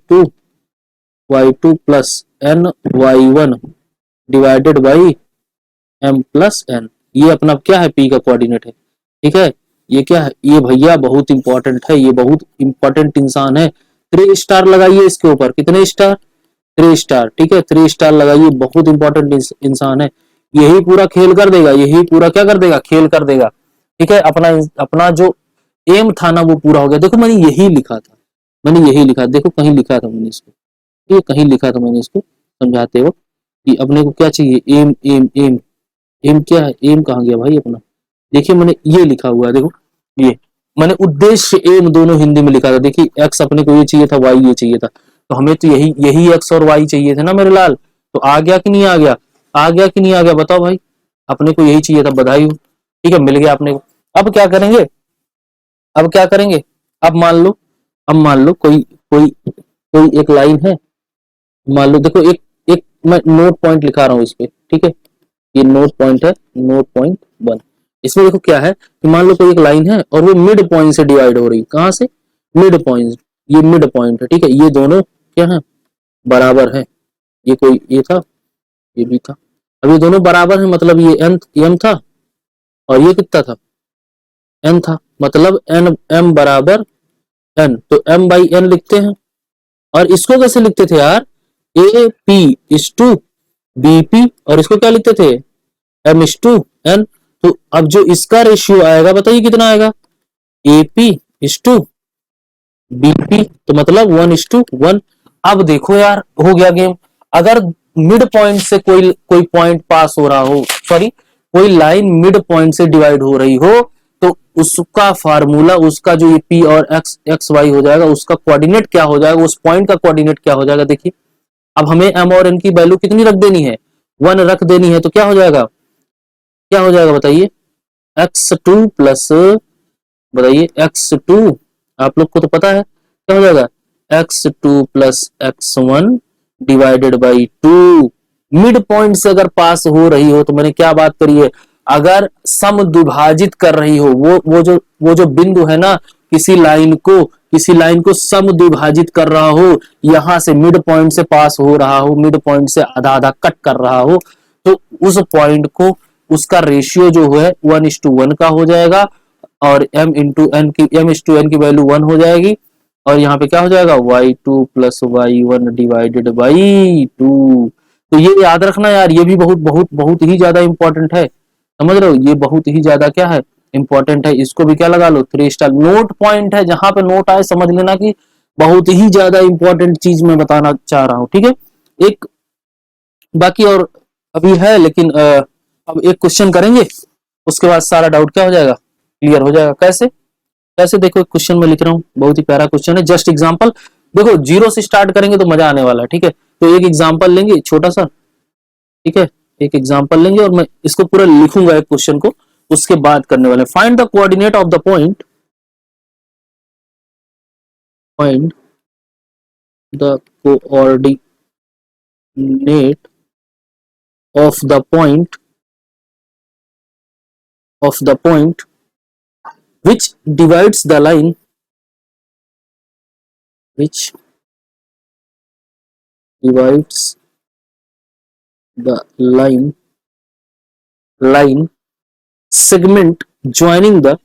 two plus N y one divided by M plus N. ये अपना क्या है, पी का कोऑर्डिनेट है, ठीक है। ये क्या है, ये भैया बहुत इंपॉर्टेंट है, ये बहुत इंपॉर्टेंट इंसान है। 3 स्टार लगाइए इसके ऊपर, कितने स्टार, 3 स्टार, ठीक है, 3 स्टार लगाइए, बहुत इंपॉर्टेंट इंसान है। यही पूरा खेल कर देगा, यही पूरा क्या कर देगा, खेल कर देगा, ठीक है। अपना अपना जो एम था ना वो पूरा हो गया। देखो मैंने यही लिखा था, देखो कहीं लिखा था मैंने इसको, ये कहीं लिखा था मैंने इसको समझाते वक्त कि अपने को क्या चाहिए, एम एम एम एम क्या है, एम कहाँ गया भाई अपना, देखिए मैंने ये लिखा हुआ है, देखो ये मैंने उद्देश्य एम दोनों हिंदी में लिखा था। देखिए एक्स अपने को ये चाहिए था, वाई ये चाहिए था, तो हमें तो यही एक्स और वाई चाहिए थे ना मेरे लाल। तो आ गया कि नहीं आ गया, कि नहीं आ गया, बताओ भाई, अपने को यही चाहिए था, बधाई हो, ठीक है, मिल गया अपने को। अब क्या करेंगे, अब मान लो कोई कोई कोई एक लाइन है, मान लो देखो, एक एक मैं नोट पॉइंट लिखा रहा हूँ इस पे, ठीक है, ये नोट पॉइंट है, नोट पॉइंट 1। इसमें देखो क्या है कि मान लो कोई एक लाइन है और वो मिड पॉइंट से डिवाइड हो रही, कहां से, मिड पॉइंट, ये मिड पॉइंट है, ठीक है, ये दोनों क्या है, बराबर है। ये कोई ये था, ये भी था, अब ये दोनों बराबर है, मतलब ये एम था और ये कितना था, एन था, मतलब एन एम बराबर एन, तो एम बाई एन लिखते हैं। और इसको कैसे लिखते थे यार, ए पी इस टू बी पी, और इसको क्या लिखते थे, एम इस टू एन। तो अब जो इसका रेशियो आएगा बताइए कितना आएगा, ए पी इस टू बीपी, तो मतलब 1:1। अब देखो यार हो गया गेम। अगर मिड पॉइंट से कोई पॉइंट पास हो रहा हो, सॉरी कोई लाइन मिड पॉइंट से डिवाइड हो रही हो, तो उसका फार्मूला, उसका जो ये पी और एक्स वाई हो जाएगा, उसका कोऑर्डिनेट क्या हो जाएगा, उस पॉइंट का कोऑर्डिनेट क्या हो जाएगा। देखिए अब हमें एम और एन की वैल्यू कितनी रख देनी है, 1 रख देनी है, तो क्या हो जाएगा, बताइए, x2 प्लस बताइए x2 आप लोग को तो पता है क्या हो जाएगा, x2 plus x1 divided by 2। Mid point से अगर पास हो रही हो तो मैंने क्या बात करी है, अगर समद्विभाजित कर रही हो, वो जो बिंदु है ना, किसी लाइन को समद्विभाजित कर रहा हो, यहां से मिड पॉइंट से पास हो रहा हो, मिड पॉइंट से आधा आधा कट कर रहा हो, तो उस पॉइंट को उसका रेशियो जो है 1:1 का हो जाएगा और m/n की वैल्यू 1 हो जाएगी और यहाँ पे क्या हो जाएगा y2 plus y1 divided by 2। तो ये याद रखना यार, ये भी बहुत बहुत बहुत ही ज्यादा इंपॉर्टेंट है, समझ रहे हो, ये बहुत ही ज्यादा क्या है, इंपॉर्टेंट है। इसको भी क्या लगा लो 3 स्टार। नोट पॉइंट है, जहां पे नोट आए समझ लेना कि बहुत ही ज्यादा इंपॉर्टेंट चीज मैं बताना चाह रहा हूं, ठीक है। एक बाकी और अभी है, लेकिन अब एक क्वेश्चन करेंगे, उसके बाद सारा डाउट क्या हो जाएगा, क्लियर हो जाएगा। कैसे कैसे देखो, एक क्वेश्चन में लिख रहा हूँ, बहुत ही प्यारा क्वेश्चन है, जस्ट एग्जांपल। देखो जीरो से स्टार्ट करेंगे तो मजा आने वाला है, ठीक है। तो एक एग्जांपल लेंगे छोटा सा, ठीक है, एक एग्जांपल लेंगे और मैं इसको पूरा लिखूंगा एक क्वेश्चन को, उसके बाद करने वाले find the coordinate of the point, find the coordinate of the point which divides the line which divides the line segment joining the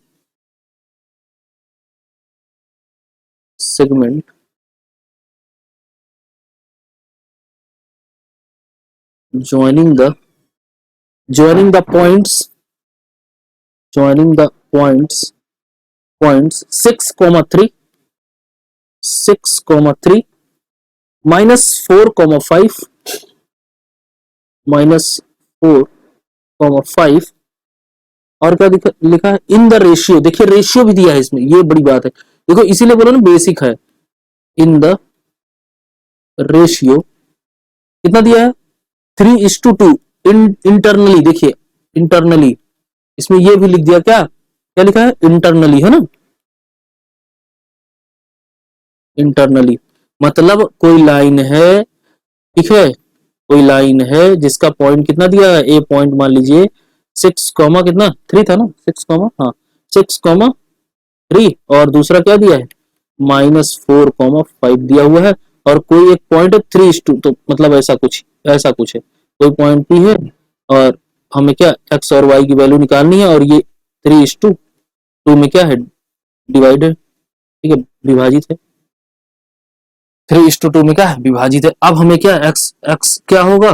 joining the points 6,3 minus 4,5 और क्या लिखा है, इन द रेशियो। देखिए रेशियो भी दिया है इसमें, ये बड़ी बात है, देखो इसीलिए बोलो ना बेसिक है। इन द रेशियो कितना दिया है 3:2। इंटरनली देखिए, इंटरनली इसमें ये भी लिख दिया, क्या क्या लिखा है, इंटरनली, है ना। इंटरनली मतलब कोई लाइन है, ठीक है, कोई लाइन है जिसका पॉइंट कितना दिया है, ए पॉइंट मान लीजिए 6, कितना 3 था ना, 6, हाँ 6,3 और दूसरा क्या दिया है -4,5 दिया हुआ है, और कोई एक पॉइंट है 3:2, तो मतलब ऐसा कुछ है, कोई पॉइंट भी है और हमें क्या x और y की वैल्यू निकालनी है, और ये 3:2 में क्या है, डिवाइड है, ठीक है, विभाजित है, 3:2 में क्या है, विभाजित है। अब हमें क्या x क्या होगा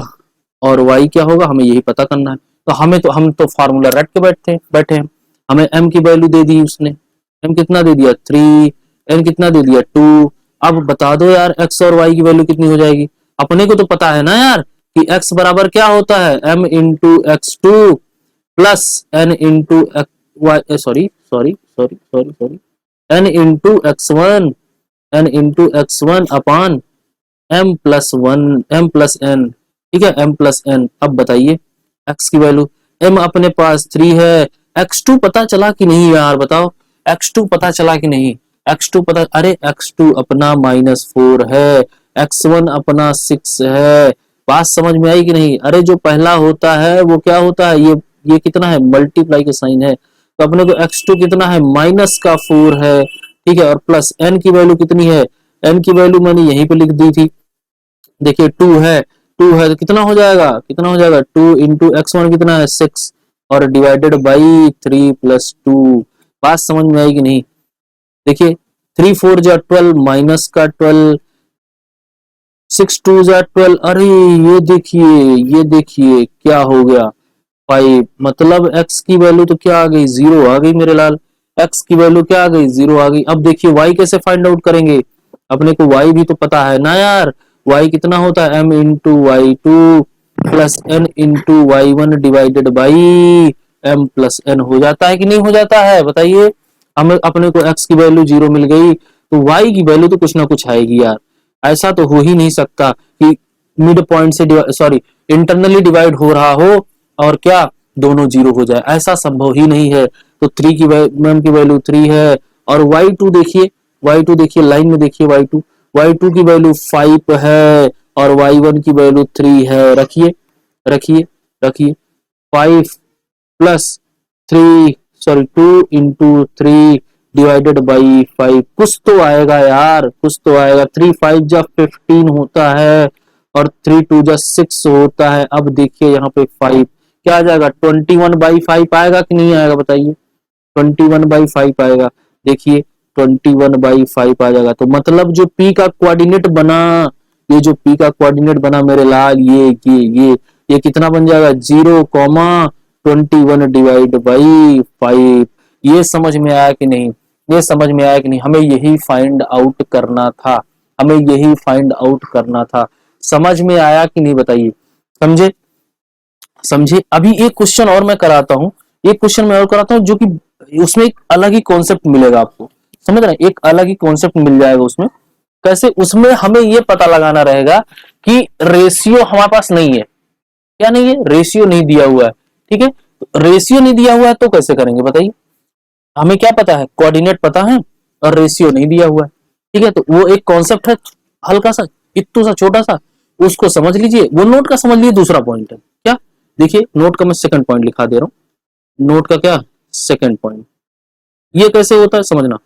और y क्या होगा, हमें यही पता करना है। तो हम तो फार्मूला रट के बैठे हैं। हमें m की वैल्यू दे दी उसने, m कितना दे दिया 3, n कितना दे दिया 2। अब बता दो यार x और y की वैल्यू कितनी हो जाएगी। अपने को तो पता है ना यार कि x बराबर क्या होता है, m into x2 plus n into n into x1 अपान m प्लस n, ठीक है, m प्लस n। अब बताइए x की वैल्यू, m अपने पास 3 है, x2 पता चला कि नहीं यार, बताओ x2 पता चला कि नहीं, अरे x2 अपना -4 है, x1 अपना 6 है, बात समझ में आई कि नहीं। अरे जो पहला होता है वो क्या होता है, ये कितना है, मल्टीप्लाई का साइन है, तो अपने को x2 कितना है -4 है, ठीक है, और प्लस n की वैल्यू कितनी है, n की वैल्यू मैंने यहीं पे लिख दी थी, देखिए 2 है तो कितना हो जाएगा 2 इंटू x1 कितना है 6 और डिवाइडेड बाई 3 प्लस 2। बात समझ में आई कि नहीं। देखिए 3 4 जा 12 माइनस का 12, 6 2 जा 12, अरे ये देखिए क्या हो गया 5, मतलब x की वैल्यू तो क्या आ गई 0 आ गई मेरे लाल, x की वैल्यू क्या आ गई 0 आ गई। अब देखिए y कैसे फाइंड आउट करेंगे, अपने को y भी तो पता है ना यार, y कितना होता है m into y2 plus n into y1 divided by m plus n हो जाता है कि नहीं हो जाता है, बताइए। हमें अपने को x की वैल्यू 0 मिल गई, तो y की वैल्यू तो कुछ ना कुछ आएगी यार, ऐसा तो हो ही नहीं सकता कि मिड पॉइंट से इंटरनली डिवाइड हो रहा हो और क्या दोनों 0 हो जाए, ऐसा संभव ही नहीं है। तो 3 की m की वैल्यू 3 है। और y2 देखिए, y2 देखिए लाइन में देखिए, y2 की वैल्यू 5 है और y1 की वैल्यू 3 है। रखिए रखिए रखिए, 5 plus 3 sorry 2 into 3 divided by 5, कुछ तो आएगा यार, कुछ तो आएगा। 3 5 जा 15 होता है और 3 2 जा 6 होता है। अब देखिए यहाँ पे 5 क्या आ जाएगा, 21/5 आएगा कि नहीं आएगा बताइए, 21/5 आएगा। देखिए 21/5 आ जाएगा। तो मतलब जो P का कोऑर्डिनेट बना, ये जो P का कोऑर्डिनेट बना मेरे लाल, ये कितना बन जाएगा, 0,21 डिवाइड बाई 5। ये समझ में आया कि नहीं, ये समझ में आया कि नहीं? हमें यही फाइंड आउट करना था, हमें यही फाइंड आउट करना था। समझ में आया कि नहीं बताइए? समझे? समझे? अभी एक क्वेश्चन और मैं कराता हूं, एक क्वेश्चन मैं और कराता हूं जो कि उसमें एक अलग ही कॉन्सेप्ट मिलेगा आपको, समझ रहे हैं? एक अलग ही कॉन्सेप्ट मिल जाएगा उसमें। कैसे? उसमें हमें ये पता लगाना रहेगा कि रेशियो हमारे पास नहीं है। क्या नहीं है? रेशियो नहीं दिया हुआ है। ठीक है, तो रेशियो नहीं दिया हुआ है तो कैसे करेंगे बताइए? हमें क्या पता है, कोऑर्डिनेट पता है और रेशियो नहीं दिया हुआ है। ठीक है, तो वो एक कॉन्सेप्ट है हल्का सा, इतना सा छोटा सा, उसको समझ लीजिए। वो नोट का समझ लीजिए, दूसरा पॉइंट है क्या, देखिए नोट का मैं सेकंड पॉइंट लिखा दे रहा हूं। नोट का क्या, सेकंड पॉइंट। ये कैसे होता है समझना।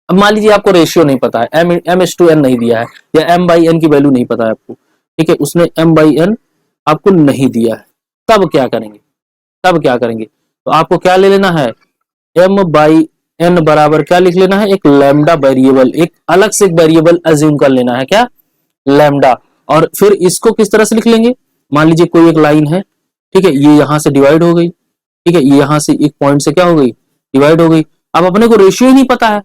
अब मान लीजिए आपको रेशियो नहीं पता है, m/n नहीं दिया है, या m/n की वैल्यू नहीं पता है आपको। ठीक है, उसने m/n आपको नहीं दिया है, तब क्या करेंगे? तब क्या करेंगे? तो आपको क्या ले लेना है, m/n बराबर क्या लिख लेना है, एक लैम्डा वेरिएबल, एक अलग से एक वेरिएबल अज्यूम कर लेना है, क्या, लैम्डा। और फिर इसको किस तरह से लिख लेंगे, मान लीजिए कोई एक लाइन है, ठीक है, ये यहां से डिवाइड हो गई, ठीक है, ये यहां से एक पॉइंट से क्या हो गई, डिवाइड हो गई। अब अपने को रेशियो ही नहीं पता है,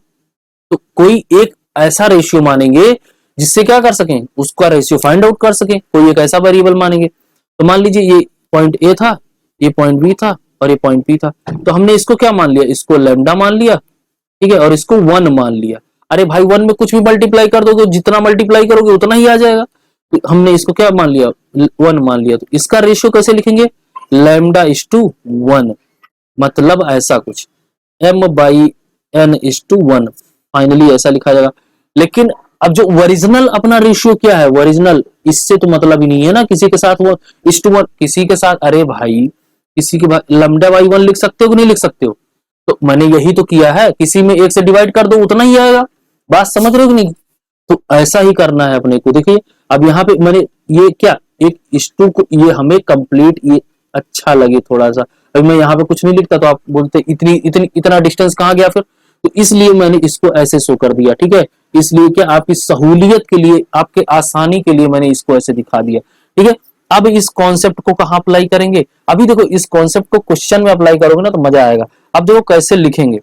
तो कोई एक ऐसा रेशियो मानेंगे जिससे क्या कर सकें, उसका रेशियो फाइंड आउट कर सकें, कोई एक ऐसा वेरिएबल मानेंगे। तो मान लीजिए ये पॉइंट ए था, ये पॉइंट बी था और ये पॉइंट पी था, तो हमने इसको क्या मान लिया, इसको लैम्डा मान लिया, ठीक है, और इसको 1 मान लिया। अरे भाई 1 में कुछ भी मल्टीप्लाई कर दोगे, जितना मल्टीप्लाई करोगे उतना ही आ जाएगा। तो हमने इसको क्या मान लिया, 1 मान लिया। तो इसका रेशियो कैसे लिखेंगे, λ/1, मतलब ऐसा कुछ m/n/1, फाइनली ऐसा लिखा जाएगा। लेकिन अब जो ओरिजिनल अपना रेशियो क्या है, ओरिजिनल, इससे तो मतलब ही नहीं है ना किसी के साथ वो /1, किसी के साथ, अरे भाई किसी के बाद λ/1 लिख सकते हो कि नहीं लिख सकते हो? तो मैंने यही तो किया है, किसी में एक से डिवाइड कर दो उतना ही आएगा। बात समझ रहे हो कि नहीं? तो ऐसा ही करना है अपने को। देखिए अब यहाँ पे मैंने ये क्या, एक /2 को, ये हमें कंप्लीट, ये अच्छा लगे थोड़ा सा, अगर मैं यहाँ पे कुछ नहीं लिखता तो आप बोलते इतनी इतनी इतना डिस्टेंस कहाँ गया फिर, तो इसलिए मैंने इसको ऐसे शो कर दिया। ठीक है, इसलिए क्या, आपकी सहूलियत के लिए, आपके आसानी के लिए मैंने इसको ऐसे दिखा दिया। ठीक है, अब इस कॉन्सेप्ट को कहाँ अप्लाई करेंगे, अभी देखो इस कॉन्सेप्ट को क्वेश्चन में अप्लाई करोगे ना तो मजा आएगा। अब देखो कैसे लिखेंगे,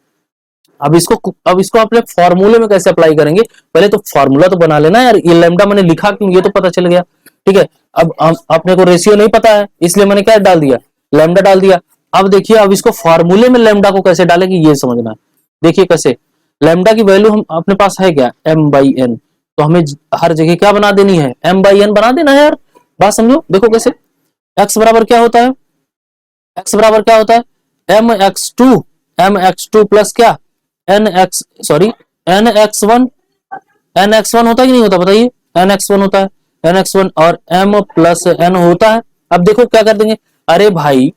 अब इसको अपने फॉर्मूले में कैसे अप्लाई करेंगे, पहले तो फॉर्मूला तो बना लेना यार, ये लैम्डा मैंने लिखा क्यों ये तो पता चल गया। ठीक है, अब अपने को रेशियो नहीं पता है इसलिए मैंने क्या डाल दिया, लैम्डा डाल दिया। अब देखिए अब इसको फॉर्मूले में लैम्डा को कैसे डालेंगे ये समझना है। देखिए कैसे, लैम्डा की वैल्यू हम अपने पास है क्या, m/n, तो हमें हर जगह क्या बना देनी है, m/n बना देना है यार। बात समझो, देखो कैसे, x बराबर क्या होता है, x बराबर क्या होता है, mx2 प्लस क्या, nx1 होता है कि नहीं होता बताइए, nx1 होता है, nx1 और m प्लस n होता है। अब देखो क्या कर देंगे, अरे भाई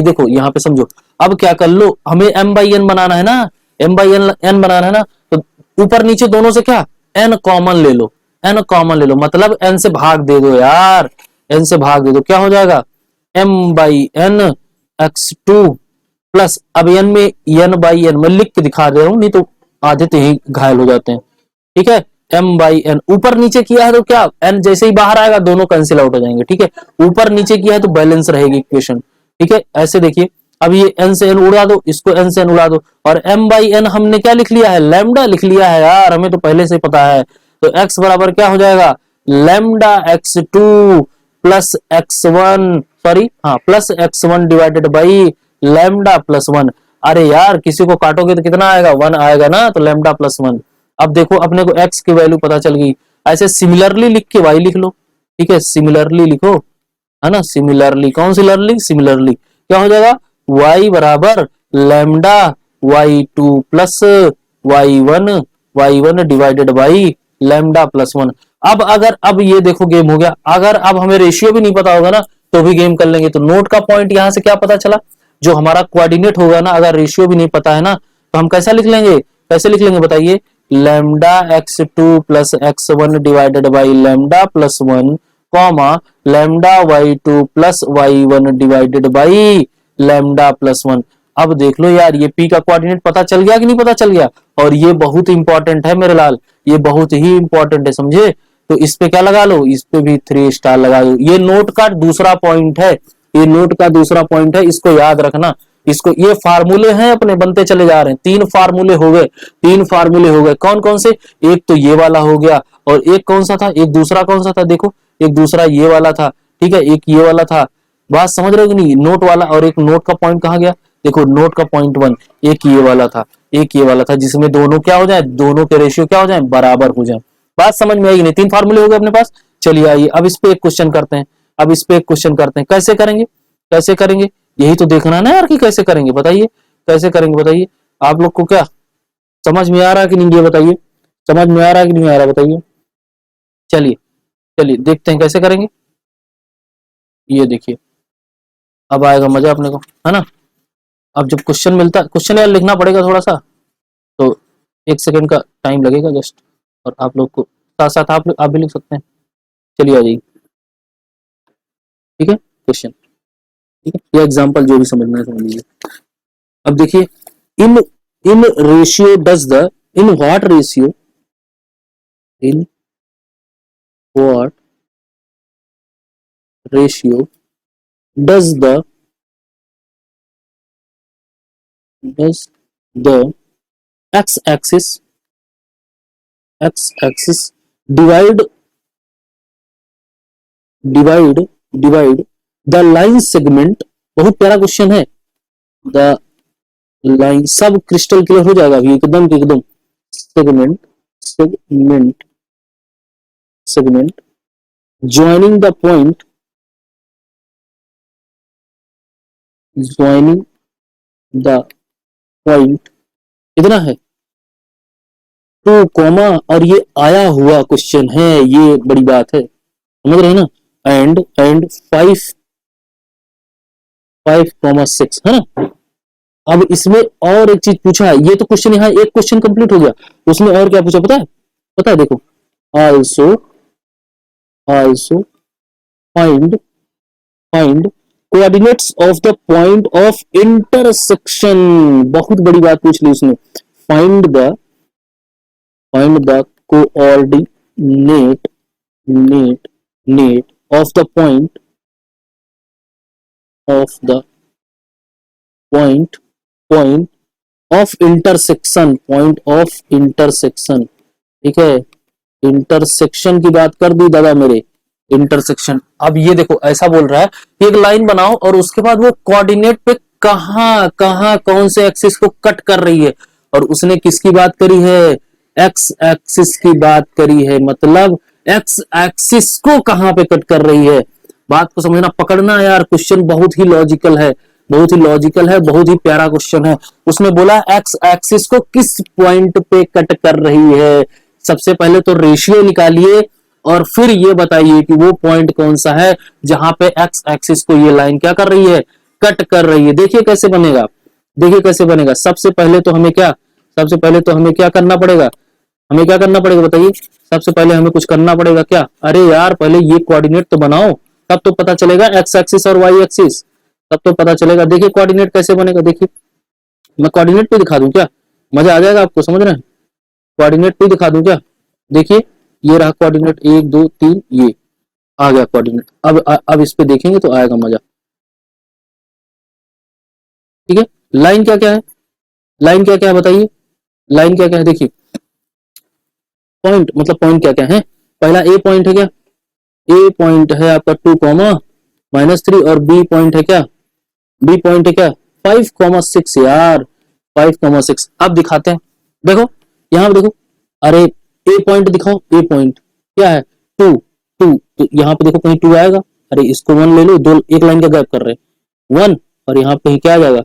देखो यहाँ पे समझो, अब क्या कर लो, हमें m/n बनाना है ना, m/n बनाना है ना, तो ऊपर नीचे दोनों से क्या, n कॉमन ले लो, मतलब n से भाग दे दो यार, n से भाग दे दो, क्या हो जाएगा, m/n x2 प्लस, अब n में n/n मैं लिख के दिखा दे रहा हूं, नहीं तो आधे तो ही घायल हो जाते हैं। ठीक है, m/n ऊपर नीचे किया है तो क्या, n जैसे ही बाहर आएगा दोनों कैंसिल आउट हो जाएंगे। ठीक है, ऊपर नीचे किया है तो बैलेंस रहेगी इक्वेशन। ठीक है, ऐसे देखिए, अब ये n से n उड़ा दो, इसको n से n उड़ा दो, और m/n हमने क्या लिख लिया है, लैम्डा लिख लिया है यार, हमें तो पहले से पता है। तो x बराबर क्या हो जाएगा, λ/x2 प्लस x1, सॉरी हाँ, प्लस x1 डिवाइडेड बाई λ+1। अरे यार किसी को काटोगे तो कितना आएगा, 1 आएगा ना, तो λ+1। अब देखो अपने को x की वैल्यू पता चल गई, ऐसे सिमिलरली लिख के y लिख लो। ठीक है, सिमिलरली लिखो, है ना, सिमिलरली, कौन सिमिलरली, सिमिलरली क्या हो जाएगा, y बराबर lambda y2 plus y1 divided by lambda plus 1। अब ये देखो गेम हो गया। अगर अब हमें रेशियो भी नहीं पता होगा ना तो भी गेम कर लेंगे। तो नोट का पॉइंट यहां से क्या पता चला, जो हमारा कोऑर्डिनेट होगा ना, अगर रेशियो भी नहीं पता है ना तो हम कैसा लिख लेंगे, कैसे लिख लेंगे बताइए, lambda x2 plus x1 divided by lambda plus 1 comma lambda y2 plus y1 divided by lambda plus 1। अब देख लो यार, ये p का कोऑर्डिनेट पता चल गया कि नहीं पता चल गया। और ये बहुत इंपॉर्टेंट है मेरे लाल, ये बहुत ही इंपॉर्टेंट है, समझे। तो इस पे क्या लगा लो, इस पे भी 3 स्टार लगा दो। ये नोट का दूसरा पॉइंट है, ये नोट का दूसरा पॉइंट है, इसको याद रखना। इसको, ये फार्मूले हैं अपने बनते चले जा रहे हैं। 3 फार्मूले हो गए, 3 फार्मूले हो गए। कौन कौन से, एक तो ये वाला हो गया, और एक कौन सा था, एक दूसरा कौन सा था, देखो एक दूसरा ये वाला था, ठीक है, एक ये वाला था। बात समझ रहे हो कि नहीं, नोट वाला, और एक नोट का पॉइंट कहाँ गया, देखो नोट का पॉइंट 1 एक ये वाला था, एक ये वाला था, जिसमें दोनों क्या हो जाए, दोनों के रेशियो क्या हो जाए, बराबर हो जाए। बात समझ में आएगी नहीं, 3 फार्मूले हो गए अपने पास। चलिए आइए अब इस पे एक क्वेश्चन करते हैं, अब इस पे एक क्वेश्चन करते हैं। कैसे करेंगे, कैसे करेंगे, यही तो देखना है ना यार कि कैसे करेंगे, बताइए कैसे करेंगे, बताइए आप लोग को क्या समझ में आ रहा है कि नहीं, ये बताइए समझ में आ रहा है कि नहीं आ रहा, बताइए। चलिए चलिए देखते हैं कैसे करेंगे। ये देखिए अब आएगा मजा अपने को, है ना। अब जब क्वेश्चन मिलता है, क्वेश्चन यार लिखना पड़ेगा थोड़ा सा, तो 1 सेकंड का टाइम लगेगा जस्ट, और आप लोग को साथ साथ आप भी लिख सकते हैं। चलिए आ जाइए, ठीक है क्वेश्चन, ठीक है, ये एग्जांपल जो भी समझना है समझ लीजिए। अब देखिए, in in ratio does the, in what ratio, in what ratio does the x axis divide divide the line segment। बहुत प्यारा क्वेश्चन है। द लाइन, सब क्रिस्टल क्लियर हो जाएगा अभी एकदम एकदम। Segment segment segment joining the point, joining the point कितना है, 2 कॉमा, और ये आया हुआ क्वेश्चन है, ये बड़ी बात है, समझ रहे हैं ना। एंड 5.6 है ना। अब इसमें और एक चीज पूछा है, ये तो क्वेश्चन यहाँ एक क्वेश्चन कंप्लीट हो गया, उसमें और क्या पूछा पता है, पता है देखो, also also find coordinates of the point of intersection. बहुत बड़ी बात पूछ ली उसने, find the coordinate of the point point of intersection, point of intersection, ठीक है। इंटरसेक्शन की बात कर दी दादा मेरे, इंटरसेक्शन। अब ये देखो ऐसा बोल रहा है कि एक लाइन बनाओ और उसके बाद वो कोऑर्डिनेट पे कहां कहां कौन से एक्सिस को कट कर रही है, और उसने किसकी बात करी है, एक्स एक्सिस की बात करी है, मतलब एक्स एक्सिस को कहां पे कट कर रही है। बात को समझना, पकड़ना यार, क्वेश्चन बहुत ही लॉजिकल है, बहुत ही लॉजिकल है, बहुत ही प्यारा क्वेश्चन है। उसने बोला एक्स एक्सिस को किस पॉइंट पे कट कर रही है। सबसे पहले तो रेशियो निकालिए और फिर ये बताइए कि वो पॉइंट कौन सा है जहां पे एक्स एक्सिस को ये लाइन क्या कर रही है, कट कर रही है। देखिए कैसे बनेगा, देखिए कैसे बनेगा। सबसे पहले तो हमें क्या करना पड़ेगा, हमें क्या करना पड़ेगा बताइए। सबसे पहले हमें कुछ करना पड़ेगा क्या, अरे यार पहले ये कोऑर्डिनेट तो बनाओ, तब तो पता चलेगा एक्स एक्सिस और वाई एक्सिस, तब तो पता चलेगा। देखिए कोऑर्डिनेट कैसे बनेगा, देखिए मैं कोऑर्डिनेट पे दिखा दूं क्या, मजा आ जाएगा आपको, समझ रहे हैं। कोऑर्डिनेट पे दिखा दूं क्या, देखिए ये रहा कोऑर्डिनेट 1 2 3, ये आ गया कोऑर्डिनेट। अब इस पे देखेंगे तो आएगा मजा, ठीक है। लाइन क्या क्या है, लाइन क्या क्या है बताइए, लाइन क्या क्या है, देखिए पॉइंट, मतलब पॉइंट क्या क्या है। पहला ए पॉइंट है क्या, ए पॉइंट है आपका 2 कॉमा -3, और बी पॉइंट है क्या, बी पॉइंट है क्या 5,6 यार, 5,6। अब दिखाते हैं, देखो यहाँ पे देखो, अरे ए पॉइंट दिखाओ, ए पॉइंट क्या है 2 2, तो यहाँ पे देखो कहीं 2 आएगा, अरे इसको 1 ले लो, दो एक लाइन का गैप कर रहे 1, और यहाँ पे क्या आ जाएगा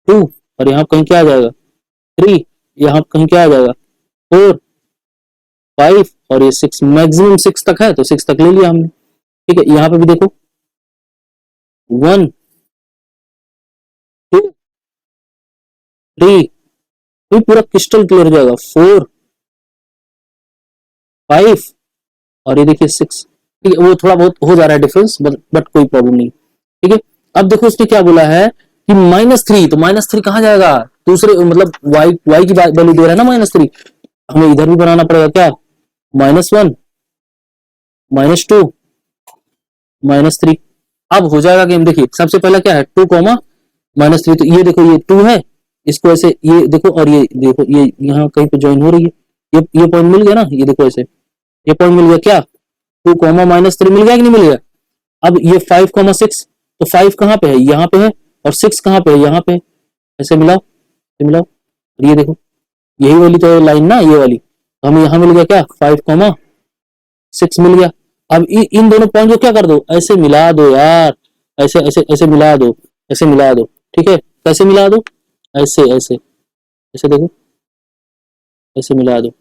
2, और यहाँ कहीं क्या आ जाएगा 3, यहाँ कहीं क्या आ जाएगा 4, 5 और ये 6, मैक्सिमम 6 तक है तो 6 तक ले लिया हमने। ठीक है, यहाँ पे भी देखो 1 2 3, तो पूरा क्रिस्टल क्लियर हो जाएगा 4 5 और ये देखिए 6। ठीक है, वो थोड़ा बहुत हो जा रहा है डिफरेंस, बट कोई प्रॉब्लम नहीं। ठीक है, अब देखो उसने क्या बोला है कि -3, तो -3 कहाँ जाएगा, दूसरे मतलब y की वैल्यू दे रहा है ना -3, हमें इधर भी बनाना पड़ेगा क्या, -1 -2 -3। अब हो जाएगा गेम। देखिए सबसे पहला क्या है 2 -3, तो ये देखो ये 2 है, इसको ऐसे ये देखो और ये देखो ये यहाँ कहीं पे ज्वाइन हो रही है, ये पॉइंट मिल गया ना, ये देखो ऐसे ये पॉइंट मिल गया क्या, 2 -3 मिल गया कि नहीं मिल गया। अब ये 5 6, तो 5 कहाँ पे है, यहाँ पे है, और 6 कहाँ पे है, यहाँ पे। ऐसे मिलाओ, मिलाओ, और ये देखो यही वाली तो लाइन ना, ये वाली, तो हमें यहाँ मिल गया क्या 5 6 मिल गया। अब इन दोनों पॉइंट को क्या कर दो, ऐसे मिला दो यार, ऐसे ऐसे ऐसे मिला दो, ऐसे मिला दो। ठीक है, कैसे मिला दो, ऐसे ऐसे ऐसे देखो, ऐसे मिला दो,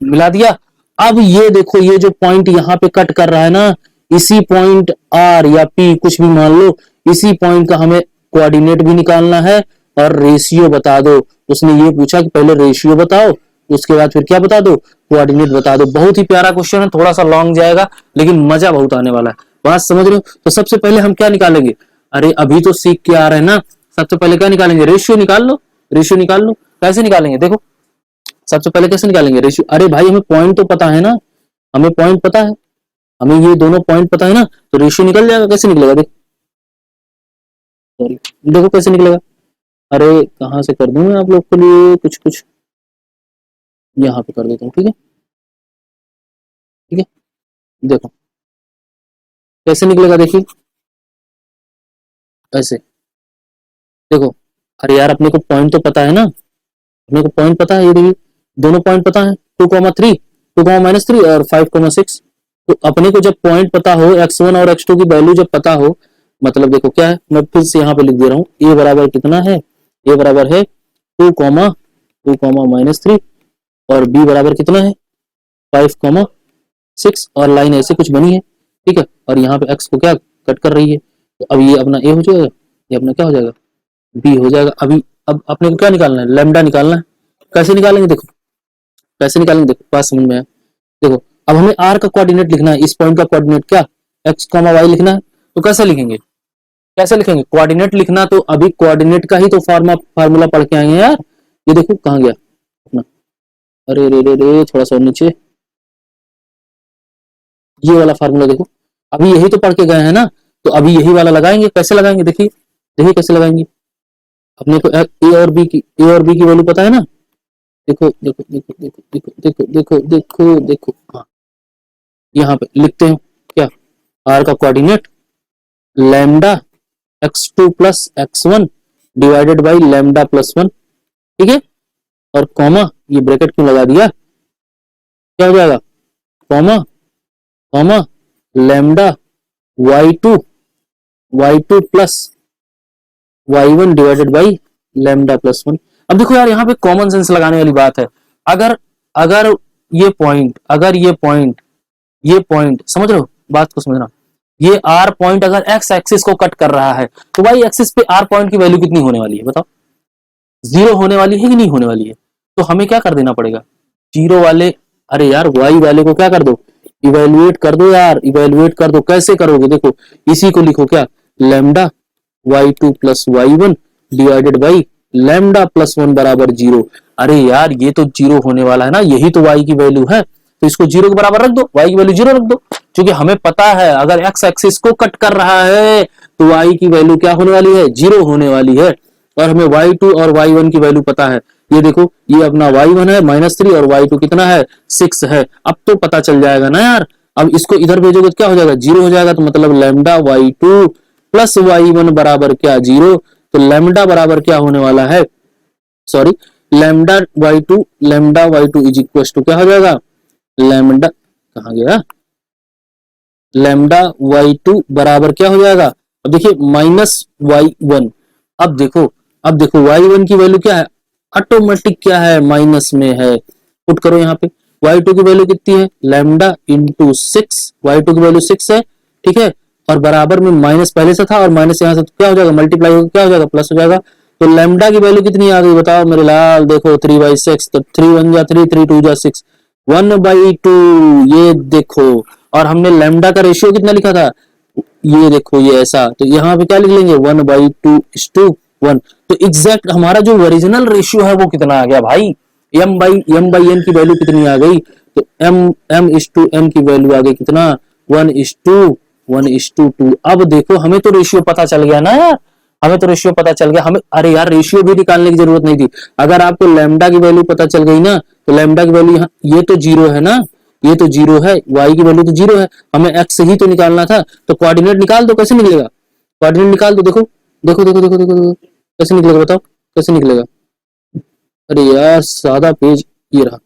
मिला दिया। अब ये देखो ये जो पॉइंट यहाँ पे कट कर रहा है ना, इसी पॉइंट आर या पी कुछ भी मान लो, इसी पॉइंट का हमें कोऑर्डिनेट भी निकालना है और रेशियो बता दो। उसने ये पूछा कि पहले रेशियो बताओ, उसके बाद फिर क्या बता दो, कोऑर्डिनेट बता दो। बहुत ही प्यारा क्वेश्चन है, थोड़ा सा लॉन्ग जाएगा लेकिन मजा बहुत आने वाला है, बात समझ रहे हो। तो सबसे पहले हम क्या निकालेंगे, अरे अभी तो सीख के आ रहे हैं ना, सबसे पहले क्या निकालेंगे, रेशियो निकाल लो, रेशियो निकाल लो। कैसे निकालेंगे देखो, सबसे पहले कैसे निकालेंगे रेशियो, अरे भाई हमें पॉइंट तो पता है ना, हमें पॉइंट पता है, हमें ये दोनों पॉइंट पता है ना, तो रेशियो निकल जाएगा। कैसे निकलेगा देखो, सॉरी देखो कैसे निकलेगा, अरे कहां से कर दूं मैं आप लोग के लिए, कुछ कुछ यहाँ पे कर देता हूँ। ठीक है, ठीक है, देखो कैसे निकलेगा, देखिए ऐसे देखो, अरे यार अपने को पॉइंट तो पता है ना, अपने को पॉइंट पता है, ये देखिए दोनों पॉइंट पता है, 2,3 2,-3 और 5,6। तो अपने को जब पॉइंट पता हो, x1 और x2 की वैल्यू जब पता हो, मतलब देखो क्या है, मैं फिर से यहाँ पे लिख दे रहा हूँ, a बराबर कितना है, a बराबर है 2,2,-3 और b बराबर कितना है 5,6 और लाइन ऐसे कुछ बनी है। ठीक है, और यहाँ पे x को क्या कट कर रही है, तो अब ये अपना a हो जाएगा, ये अपना क्या हो जाएगा b हो जाएगा। अभी अब अपने को क्या निकालना है, लैम्डा निकालना है। कैसे निकालेंगे देखो, कैसे निकालेंगे देखो, बात समझ में आया। देखो अब हमें r का कोऑर्डिनेट लिखना है, इस पॉइंट का कोऑर्डिनेट क्या x, y लिखना है, तो कैसे लिखेंगे, कैसे लिखेंगे, कोऑर्डिनेट लिखना, तो अभी कोऑर्डिनेट का ही तो फार्मूला पढ़ के आए हैं यार। ये देखो कहाँ गया अपना, अरे रे रे रे थोड़ा सा नीचे, ये वाला फार्मूला देखो, अभी यही तो पढ़ के गए हैं ना, तो अभी यही वाला लगाएंगे। कैसे लगाएंगे देखिए, देखिए कैसे लगाएंगे, अपने को ए और बी की वैल्यू पता है ना, देखो देखो देखो देखो देखो देखो देखो देखो देखो, हाँ यहाँ पे लिखते हैं क्या, आर का coordinate lambda x2 plus x1 divided by lambda plus 1। ठीक है, और कॉमा, ये ब्रैकेट क्यों लगा दिया, क्या हो जाएगा, comma comma lambda y2 plus y1 divided by lambda plus 1। अब देखो यार यहाँ पे कॉमन सेंस लगाने वाली बात है, अगर अगर ये पॉइंट, अगर ये पॉइंट समझ रहे हो, बात को समझना, ये आर पॉइंट अगर एक्स एक्सिस को कट कर रहा है, तो वाई एक्सिस पे आर पॉइंट की वैल्यू कितनी होने वाली है बताओ, 0 होने वाली है कि नहीं होने वाली है। तो हमें क्या कर देना पड़ेगा, 0 वाले, अरे यार वाई वाले को क्या कर दो, इवेल्युएट कर दो यार, इवेल्युएट कर दो। कैसे करोगे देखो, इसी को लिखो क्या, lambda y2 plus y1 divided by lambda plus 1 बराबर 0। अरे यार ये तो 0 होने वाला है ना, यही तो y की वैल्यू है, तो इसको 0 के बराबर रख दो, y की वैल्यू 0 रख दो, क्योंकि हमें पता है अगर x एक्सिस को कट कर रहा है तो y की वैल्यू क्या होने वाली है, 0 होने वाली है। और हमें y2 और y1 की वैल्यू पता है, ये देखो ये अपना y1 है -3 और y2 कितना है 6 है। अब तो पता चल जाएगा ना यार, अब इसको इधर भेजोगे तो क्या हो जाएगा, 0 हो जाएगा, तो मतलब लैम्डा y2 प्लस y1 बराबर क्या 0। तो लैम्डा बराबर क्या होने वाला है, sorry lambda y2 is equal to क्या हो जाएगा, लैम्डा कहाँ गया, लैम्डा y2 बराबर क्या हो जाएगा, अब देखिए -y1। अब देखो अब देखो y1 की वैल्यू क्या है, ऑटोमेटिक क्या है, माइनस में है, पुट करो यहाँ पे। y2 की वैल्यू कितनी है, लैम्डा इंटू 6, y2 की वैल्यू 6 है, ठीक है, और बराबर में माइनस पहले से था और माइनस यहाँ से तो क्या हो जाएगा, मल्टीप्लाई होकर क्या हो जाएगा, प्लस हो जाएगा। तो लैम्डा की वैल्यू कितनी आ गई बताओ मेरे लाल, देखो 3/6, तो 3 1 जा 3, 3 2 जा 6, 1/2, ये देखो। और हमने लैम्डा का रेशियो कितना लिखा था, ये देखो ये ऐसा, तो यहाँ पे क्या लिख लेंगे, 1/2:1। तो एग्जैक्ट हमारा जो ओरिजिनल रेशियो है वो कितना आ गया भाई, m/n की वैल्यू कितनी आ गई, तो m की वैल्यू आ गई कितना, 1:1:2। अब देखो हमें तो रेशियो पता चल गया ना यार, हमें तो रेशियो पता चल गया, हमें अरे यार रेशियो भी निकालने की जरूरत नहीं थी। अगर आपको लैम्डा की वैल्यू पता चल गई ना, तो लैम्डा की वैल्यू ये तो जीरो है ना, ये तो जीरो है, y की वैल्यू तो जीरो है, हमें x ही तो निकालना था। तो कोऑर्डिनेट निकाल दो, कैसे निकलेगा, कोऑर्डिनेट निकाल दो, देखो देखो देखो देखो देखो, देखो कैसे निकलेगा बताओ, कैसे निकलेगा। अरे यार सादा पेज ये रहा,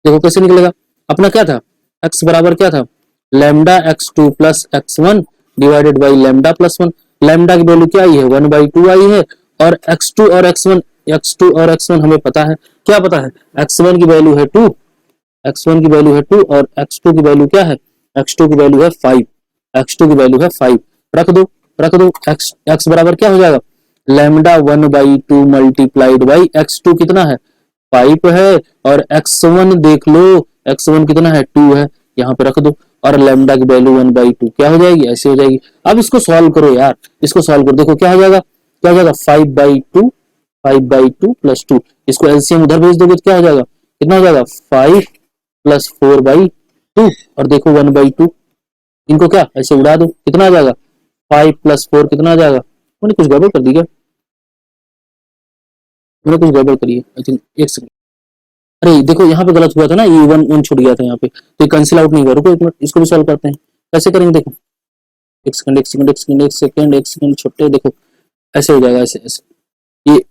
देखो कैसे निकलेगा। अपना क्या था, x बराबर क्या था, lambda x2 plus x1 divided by lambda plus 1। Lambda की वैल्यू क्या आई है, 1/2 आई है, और x2 और x1 हमें पता है, क्या पता है, x1 की वैल्यू है 2, x1 की वैल्यू है 2 और x2 की वैल्यू क्या है, x2 की वैल्यू है 5, x2 की वैल्यू है 5। रख दो, रख दो, x बराबर क्या हो जाएगा, लैम्डा 1/2 मल्टीप्लाइड बाई x2 कितना है, 5 है, और x1 देख लो, x1 कितना है, 2 है, यहाँ पे रख दो, और लैम्डा की वैल्यू 1/2 क्या हो जाएगी, ऐसे हो जाएगी। अब इसको सॉल्व करो यार, इसको सॉल्व करो, देखो क्या हो जाएगा, क्या हो जाएगा, 5/2 प्लस 2, इसको एलसीएम उधर भेज दोगे तो क्या हो जाएगा, कितना हो जाएगा, 5 प्लस 4/2, और देखो 1/2, इनको क्या ऐसे उड़ा दो, कितना आ जाएगा, 5 प्लस 4 कितना आ जाएगा। मैंने कुछ गड़बड़ कर दी क्या, मैंने कुछ गड़बड़ करी है आई थिंक, एक सेकंड। अरे देखो यहाँ पे गलत हुआ था ना, ये वन वन छूट गया था यहाँ पे, तो ये कैंसिल आउट नहीं हुआ, रुको एक मिनट, इसको भी सॉल्व करते हैं, कैसे करेंगे देखो, एक सेकंड एक सेकंड एक सेकंड एक सेकंड एक सेकंड, छोटे देखो ऐसे हो जाएगा, ऐसे ऐसे,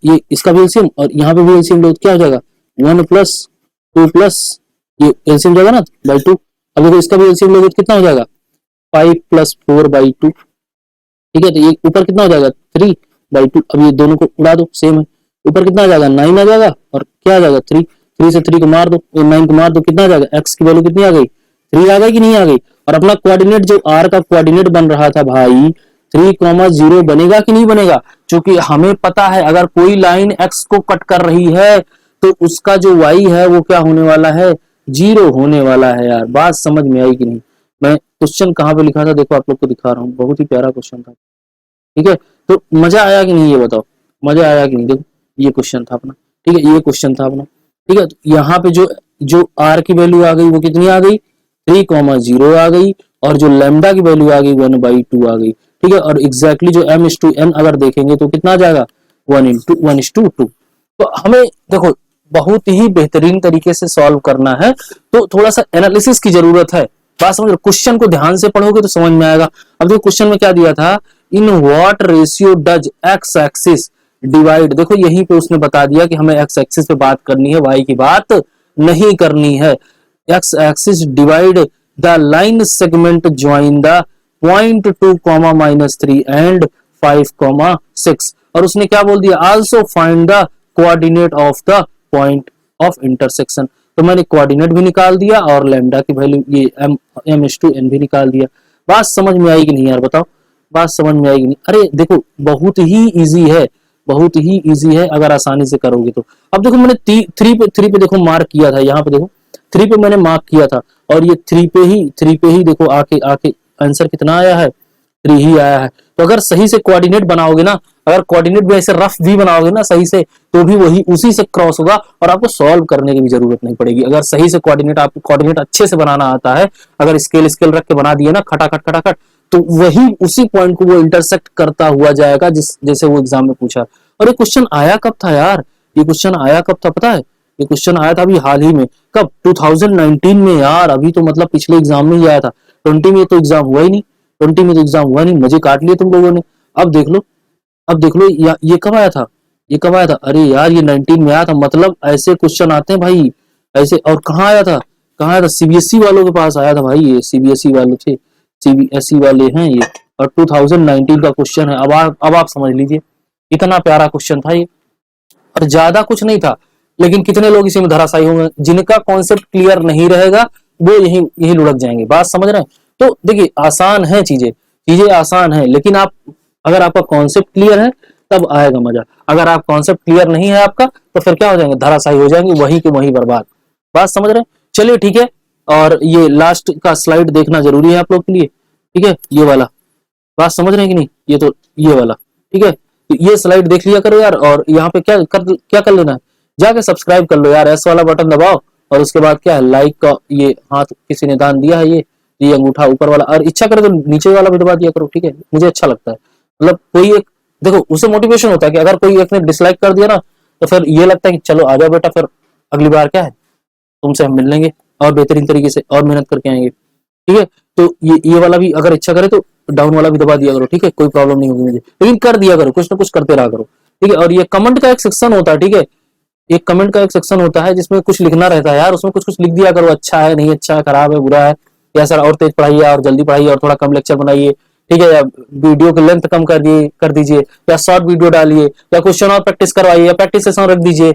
ये इसका भी एलसीएम और यहाँ पे भी एलसीएम लो, क्या हो जाएगा, 1 प्लस 2 प्लस, ये एलसीएम जाएगा ना बाई 2। अब देखो इसका भी एलसीएम लोगे तो कितना हो जाएगा, 5 प्लस 4/2, ठीक है, तो ये ऊपर कितना हो जाएगा, 3/2। अब ये दोनों को उड़ा दो, सेम है, ऊपर कितना आ जाएगा, 9 आ जाएगा, और क्या आ जाएगा, 3, 3 से 3 को मार दो, 9 को मार दो, कितना आ जाएगा, एक्स की वैल्यू कितनी आ गई, 3 आ गई कि नहीं आ गई। और अपना कोऑर्डिनेट जो आर का कोऑर्डिनेट बन रहा था भाई, 3,0 बनेगा कि नहीं बनेगा, क्योंकि हमें पता है अगर कोई लाइन एक्स को कट कर रही है तो उसका जो वाई है वो क्या होने वाला है, 0 होने वाला है। यार बात समझ में आई कि नहीं, मैं क्वेश्चन कहाँ पे लिखा था देखो, आप लोग को दिखा रहा हूँ, बहुत ही प्यारा क्वेश्चन था, ठीक है। तो मजा आया कि नहीं ये बताओ, मजा आया कि नहीं, देखो ये क्वेश्चन था अपना, ठीक है, ये क्वेश्चन था अपना, ठीक है। तो यहाँ पे जो जो आर की वैल्यू आ गई वो कितनी आ गई, 3,0 आ गई, और जो लैम्डा की वैल्यू आ गई 1/2 आ गई, ठीक है। और एग्जैक्टली जो m/n अगर देखेंगे तो कितना आ जाएगा, 1:1:2। तो हमें देखो बहुत ही बेहतरीन तरीके से सॉल्व करना है, तो थोड़ा सा एनालिसिस की जरूरत है, बात समझ लो, क्वेश्चन को ध्यान से पढ़ोगे तो समझ में आएगा। अब देखो क्वेश्चन में क्या दिया था, इन what ratio does x axis divide, देखो यहीं पे उसने बता दिया कि हमें एक्स एक्सिस पे बात करनी है, वाई की बात नहीं करनी है। X axis divide the line segment join the point 2, -3 and 5, 6, और उसने क्या बोल दिया, also find the coordinate of the point of intersection. तो मैंने कोऑर्डिनेट भी निकाल दिया और लैम्डा की वैल्यू ये m/n भी निकाल दिया। बात समझ में आई कि नहीं यार बताओ, बात समझ में आएगी नहीं। अरे देखो बहुत ही इजी है, बहुत ही इजी है अगर आसानी से करोगे तो। अब देखो मैंने 3 पे देखो मार्क किया था, यहाँ पे देखो 3 पे मैंने मार्क किया था, और ये 3 पे ही देखो आके आके आंसर कितना आया है, 3 ही आया है। तो अगर सही से कोऑर्डिनेट बनाओगे ना, अगर कोऑर्डिनेट भी ऐसे रफ भी बनाओगे ना सही से, तो भी वही उसी से क्रॉस होगा और आपको सॉल्व करने की भी जरूरत नहीं पड़ेगी। अगर सही से कोऑर्डिनेट, आपको कोऑर्डिनेट अच्छे से बनाना आता है, अगर स्केल स्केल रख के बना दिए ना खटाखट खटाखट, तो वही उसी पॉइंट को वो इंटरसेक्ट करता हुआ जाएगा जिस जैसे वो एग्जाम में पूछा। और ये क्वेश्चन आया कब था यार, ये क्वेश्चन आया कब था पता है, ये क्वेश्चन आया था अभी हाल ही में, कब, 2019 में यार, अभी तो मतलब पिछले एग्जाम में ही आया था। 20 में तो एग्जाम हुआ ही नहीं, 20 में तो एग्जाम हुआ नहीं, मजे काट लिए तुम लोगों ने। अब देख लो, अब देख लो ये कब आया था, ये कब आया था, अरे यार ये 19 में आया था। मतलब ऐसे क्वेश्चन आते हैं भाई ऐसे, और कहाँ आया था, कहाँ आया था, सीबीएसई वालों के पास आया था भाई, ये सीबीएसई वाले थे, सीबीएसई वाले हैं ये, और 2019 का क्वेश्चन है। अब आप समझ लीजिए, इतना प्यारा क्वेश्चन था ये, और ज्यादा कुछ नहीं था, लेकिन कितने लोग इसी में धराशायी होंगे, जिनका कॉन्सेप्ट क्लियर नहीं रहेगा वो यही लुढ़क जाएंगे। बात समझ रहे हैं? तो देखिए आसान है चीजें आसान है, लेकिन आप अगर आपका कॉन्सेप्ट क्लियर है तब आएगा मजा। अगर आप कॉन्सेप्ट क्लियर नहीं है आपका तो फिर क्या हो जाएंगे, धराशायी हो जाएंगे, वही के वही बर्बाद। बात समझ रहे हैं? चलिए ठीक है। और ये लास्ट का स्लाइड देखना जरूरी है आप लोग के लिए, ठीक है, ये वाला। बात समझ रहे हैं कि नहीं? ये तो ये वाला, ठीक है। तो ये स्लाइड देख लिया करो यार, और यहाँ पे क्या कर लेना है, जाके सब्सक्राइब कर लो यार, एस वाला बटन दबाओ, और उसके बाद क्या है, लाइक का ये हाथ किसी ने दान दिया है, ये अंगूठा ऊपर वाला, और इच्छा करे तो नीचे वाला भी दबा दिया करो, ठीक है। मुझे अच्छा लगता है, मतलब कोई एक देखो उससे मोटिवेशन होता है कि अगर कोई एक ने डिसलाइक कर दिया ना, तो फिर ये लगता है कि चलो आ जाओ बेटा, फिर अगली बार क्या है तुमसे हम मिल लेंगे और बेहतरीन तरीके से और मेहनत करके आएंगे, ठीक है। तो ये वाला भी अगर इच्छा करे तो डाउन वाला भी दबा दिया करो, ठीक है, कोई प्रॉब्लम नहीं होगी मुझे, लेकिन कर दिया करो, कुछ ना कुछ करते रहा करो, ठीक है। और ये कमेंट का एक सेक्शन होता है, ठीक है, एक कमेंट का एक सेक्शन होता है जिसमें कुछ लिखना रहता है यार, उसमें कुछ कुछ लिख दिया करो, अच्छा है, नहीं अच्छा है, खराब है, बुरा है, या सर और तेज पढ़ाइए और जल्दी पढ़ाइए और थोड़ा कम लेक्चर बनाइए, ठीक है, या वीडियो की लेंथ कम कर दीजिए, या शॉर्ट वीडियो डालिए, या क्वेश्चन और प्रैक्टिस करवाइए, या प्रैक्टिस सेशन रख दीजिए।